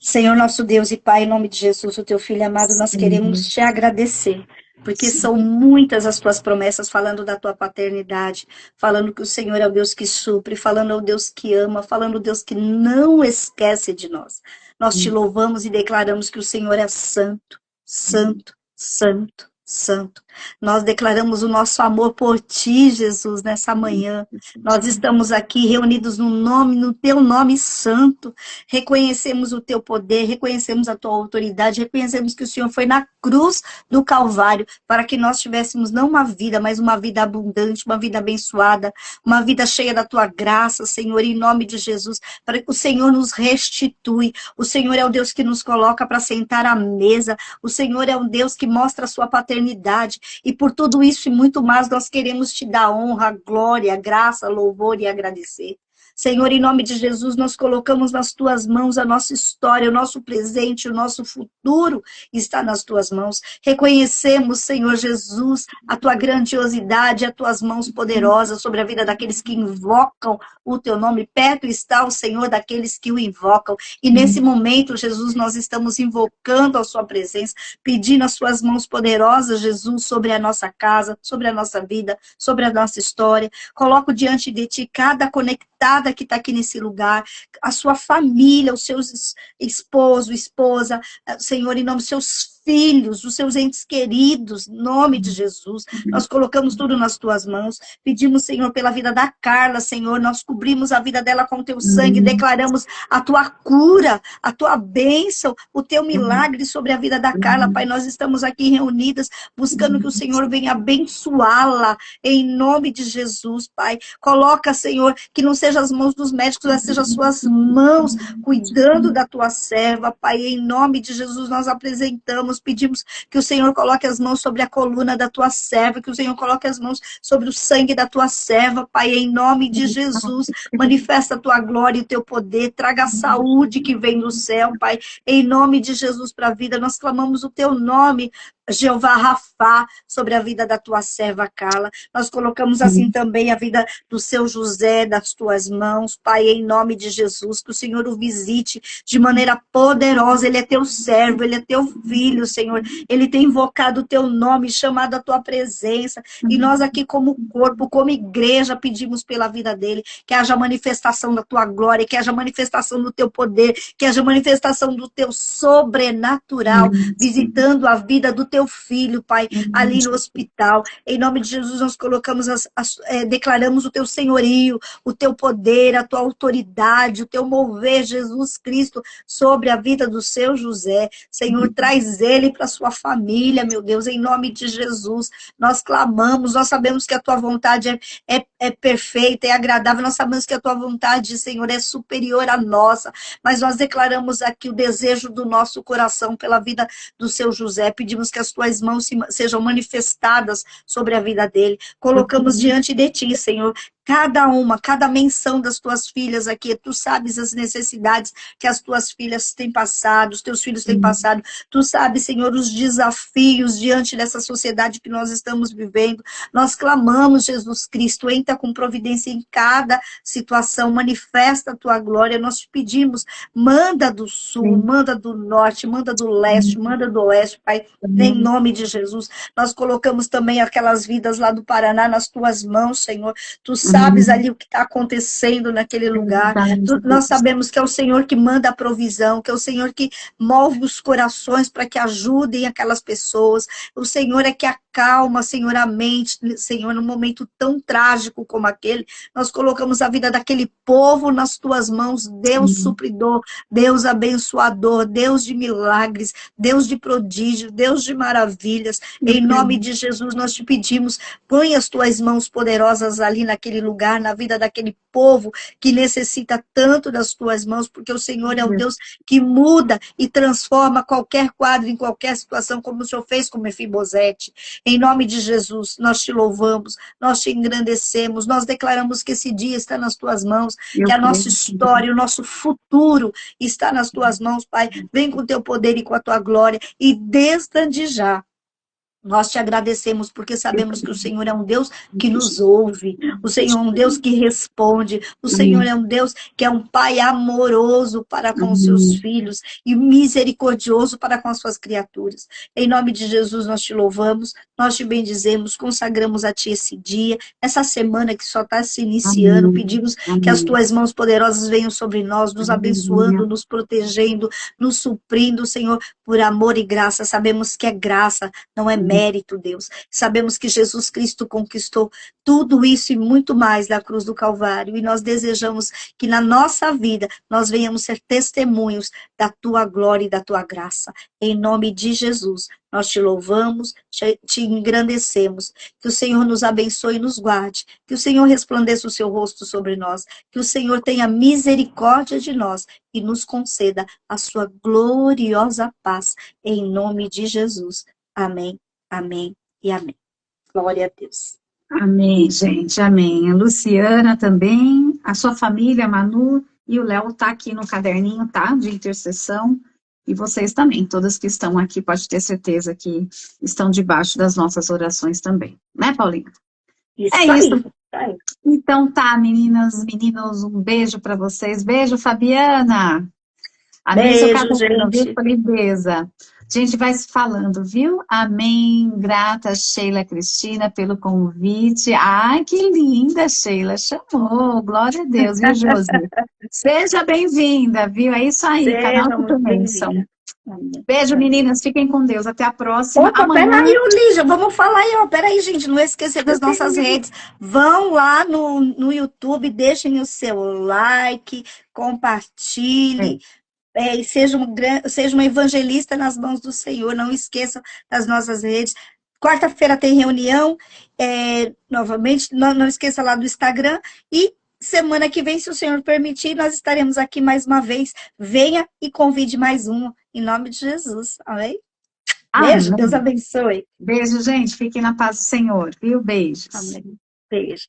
Senhor nosso Deus e Pai, em nome de Jesus, o teu Filho amado, nós queremos te agradecer, porque são muitas as tuas promessas, falando da tua paternidade, falando que o Senhor é o Deus que supre, falando é o Deus que ama, falando o Deus que não esquece de nós. Nós te louvamos e declaramos que o Senhor é santo, santo, santo, santo. Nós declaramos o nosso amor por ti, Jesus, nessa manhã. Nós estamos aqui reunidos no nome, no teu nome santo. Reconhecemos o teu poder, reconhecemos a tua autoridade, reconhecemos que o Senhor foi na cruz do Calvário para que nós tivéssemos não uma vida, mas uma vida abundante, uma vida abençoada, uma vida cheia da tua graça, Senhor, em nome de Jesus, para que o Senhor nos restitui. O Senhor é o Deus que nos coloca para sentar à mesa. O Senhor é um Deus que mostra a sua paternidade. E por tudo isso e muito mais, nós queremos te dar honra, glória, graça, louvor e agradecer. Senhor, em nome de Jesus, nós colocamos nas tuas mãos a nossa história, o nosso presente, o nosso futuro está nas tuas mãos. Reconhecemos, Senhor Jesus, a tua grandiosidade, as tuas mãos poderosas sobre a vida daqueles que invocam o teu nome. Perto está o Senhor daqueles que o invocam. E nesse momento, Jesus, nós estamos invocando a sua presença, pedindo as suas mãos poderosas, Jesus, sobre a nossa casa, sobre a nossa vida, sobre a nossa história. Coloco diante de ti cada conectada que está aqui nesse lugar, a sua família, os seus esposo, esposa, Senhor, em nome dos seus filhos, os seus entes queridos, em nome de Jesus, nós colocamos tudo nas tuas mãos, pedimos, Senhor, pela vida da Carla, Senhor, nós cobrimos a vida dela com o teu sangue, declaramos a tua cura, a tua bênção, o teu milagre sobre a vida da Carla, Pai, nós estamos aqui reunidas, buscando que o Senhor venha abençoá-la, em nome de Jesus, Pai, coloca, Senhor, que não seja as mãos dos médicos, mas seja as suas mãos, cuidando da tua serva, Pai, em nome de Jesus, nós apresentamos, pedimos que o Senhor coloque as mãos sobre a coluna da tua serva, que o Senhor coloque as mãos sobre o sangue da tua serva, Pai, em nome de Jesus, manifesta a tua glória e o teu poder, traga a saúde que vem do céu, Pai, em nome de Jesus para a vida, nós clamamos o teu nome, Jeová Rafá, sobre a vida da tua serva Carla, nós colocamos assim também a vida do seu José, das tuas mãos, Pai, em nome de Jesus, que o Senhor o visite de maneira poderosa, ele é teu servo, ele é teu filho, Senhor, ele tem invocado o teu nome, chamado a tua presença, e nós aqui como corpo, como igreja, pedimos pela vida dele, que haja manifestação da tua glória, que haja manifestação do teu poder, que haja manifestação do teu sobrenatural, visitando a vida do teu filho, Pai, ali no hospital, em nome de Jesus nós colocamos, declaramos o teu senhorio, o teu poder, a tua autoridade, o teu mover, Jesus Cristo, sobre a vida do seu José, Senhor, traz ele para sua família, meu Deus, em nome de Jesus, nós clamamos, nós sabemos que a tua vontade é perfeita, é agradável, nós sabemos que a tua vontade, Senhor, é superior à nossa, mas nós declaramos aqui o desejo do nosso coração pela vida do seu José, pedimos que as tuas mãos sejam manifestadas sobre a vida dele, colocamos diante de ti, Senhor, cada menção das tuas filhas aqui, tu sabes as necessidades que as tuas filhas têm passado, os teus filhos têm passado, tu sabes, Senhor, os desafios diante dessa sociedade que nós estamos vivendo. Nós clamamos, Jesus Cristo, entra com providência em cada situação, manifesta a tua glória, nós te pedimos, manda do sul, manda do norte, manda do leste, manda do oeste, Pai, em nome de Jesus. Nós colocamos também aquelas vidas lá do Paraná nas tuas mãos, Senhor. Tu sabes ali o que está acontecendo naquele lugar. Nós sabemos que é o Senhor que manda a provisão, que é o Senhor que move os corações para que ajudem aquelas pessoas. O Senhor é que acalma, Senhor, a mente, Senhor, num momento tão trágico como aquele. Nós colocamos a vida daquele povo nas tuas mãos, Deus supridor, Deus abençoador, Deus de milagres, Deus de prodígio, Deus de maravilhas. Em nome de Jesus, nós te pedimos, põe as tuas mãos poderosas ali naquele lugar, na vida daquele povo que necessita tanto das tuas mãos, porque o Senhor é o Deus que muda e transforma qualquer quadro em qualquer situação, como o Senhor fez com Mefibosete. Em nome de Jesus, nós te louvamos, nós te engrandecemos, nós declaramos que esse dia está nas tuas mãos, que a nossa história, o nosso futuro está nas tuas mãos, Pai. Vem com o teu poder e com a tua glória, e desde já, nós te agradecemos porque sabemos que o Senhor é um Deus que nos ouve, o Senhor é um Deus que responde, o Senhor é um Deus que é um Pai amoroso para com os seus filhos e misericordioso para com as suas criaturas. Em nome de Jesus nós te louvamos, nós te bendizemos, consagramos a ti esse dia, essa semana que só está se iniciando, pedimos que as tuas mãos poderosas venham sobre nós, nos abençoando, nos protegendo, nos suprindo, Senhor, por amor e graça. Sabemos que é graça, não é mérito, Deus. Sabemos que Jesus Cristo conquistou tudo isso e muito mais na cruz do Calvário, e nós desejamos que na nossa vida nós venhamos ser testemunhos da tua glória e da tua graça. Em nome de Jesus, nós te louvamos, te engrandecemos. Que o Senhor nos abençoe e nos guarde, que o Senhor resplandeça o seu rosto sobre nós, que o Senhor tenha misericórdia de nós e nos conceda a sua gloriosa paz, em nome de Jesus. Amém. Amém e amém. Glória a Deus. Amém, gente, amém. A Luciana também, a sua família, a Manu e o Léo tá aqui no caderninho, tá? De intercessão. E vocês também, todas que estão aqui, pode ter certeza que estão debaixo das nossas orações também. Né, Paulinha? Isso é aí, isso. Aí. Então tá, meninas, meninos, um beijo para vocês. Beijo, Fabiana. Amém, beijo, gente. Lindeza. A gente vai se falando, viu? Amém. Grata, Sheila Cristina, pelo convite. Ai, que linda, Sheila. Chamou. Glória a Deus, viu, Josi? Seja bem-vinda, viu? É isso aí, canal Culto Bênção. Beijo, meninas. Fiquem com Deus. Até a próxima. Opa, amanhã... peraí, Lígia. Vamos falar aí, ó. Peraí, gente. Não esquecer das nossas redes. Vão lá no YouTube, deixem o seu like, compartilhe. E seja uma evangelista nas mãos do Senhor. Não esqueçam das nossas redes. Quarta-feira tem reunião, novamente, não esqueça lá do Instagram. E semana que vem, se o Senhor permitir, nós estaremos aqui mais uma vez. Venha e convide mais um, em nome de Jesus. Amém? Beijo, Deus abençoe. Beijo, gente. Fiquem na paz do Senhor, viu? Beijos. Amém. Beijo.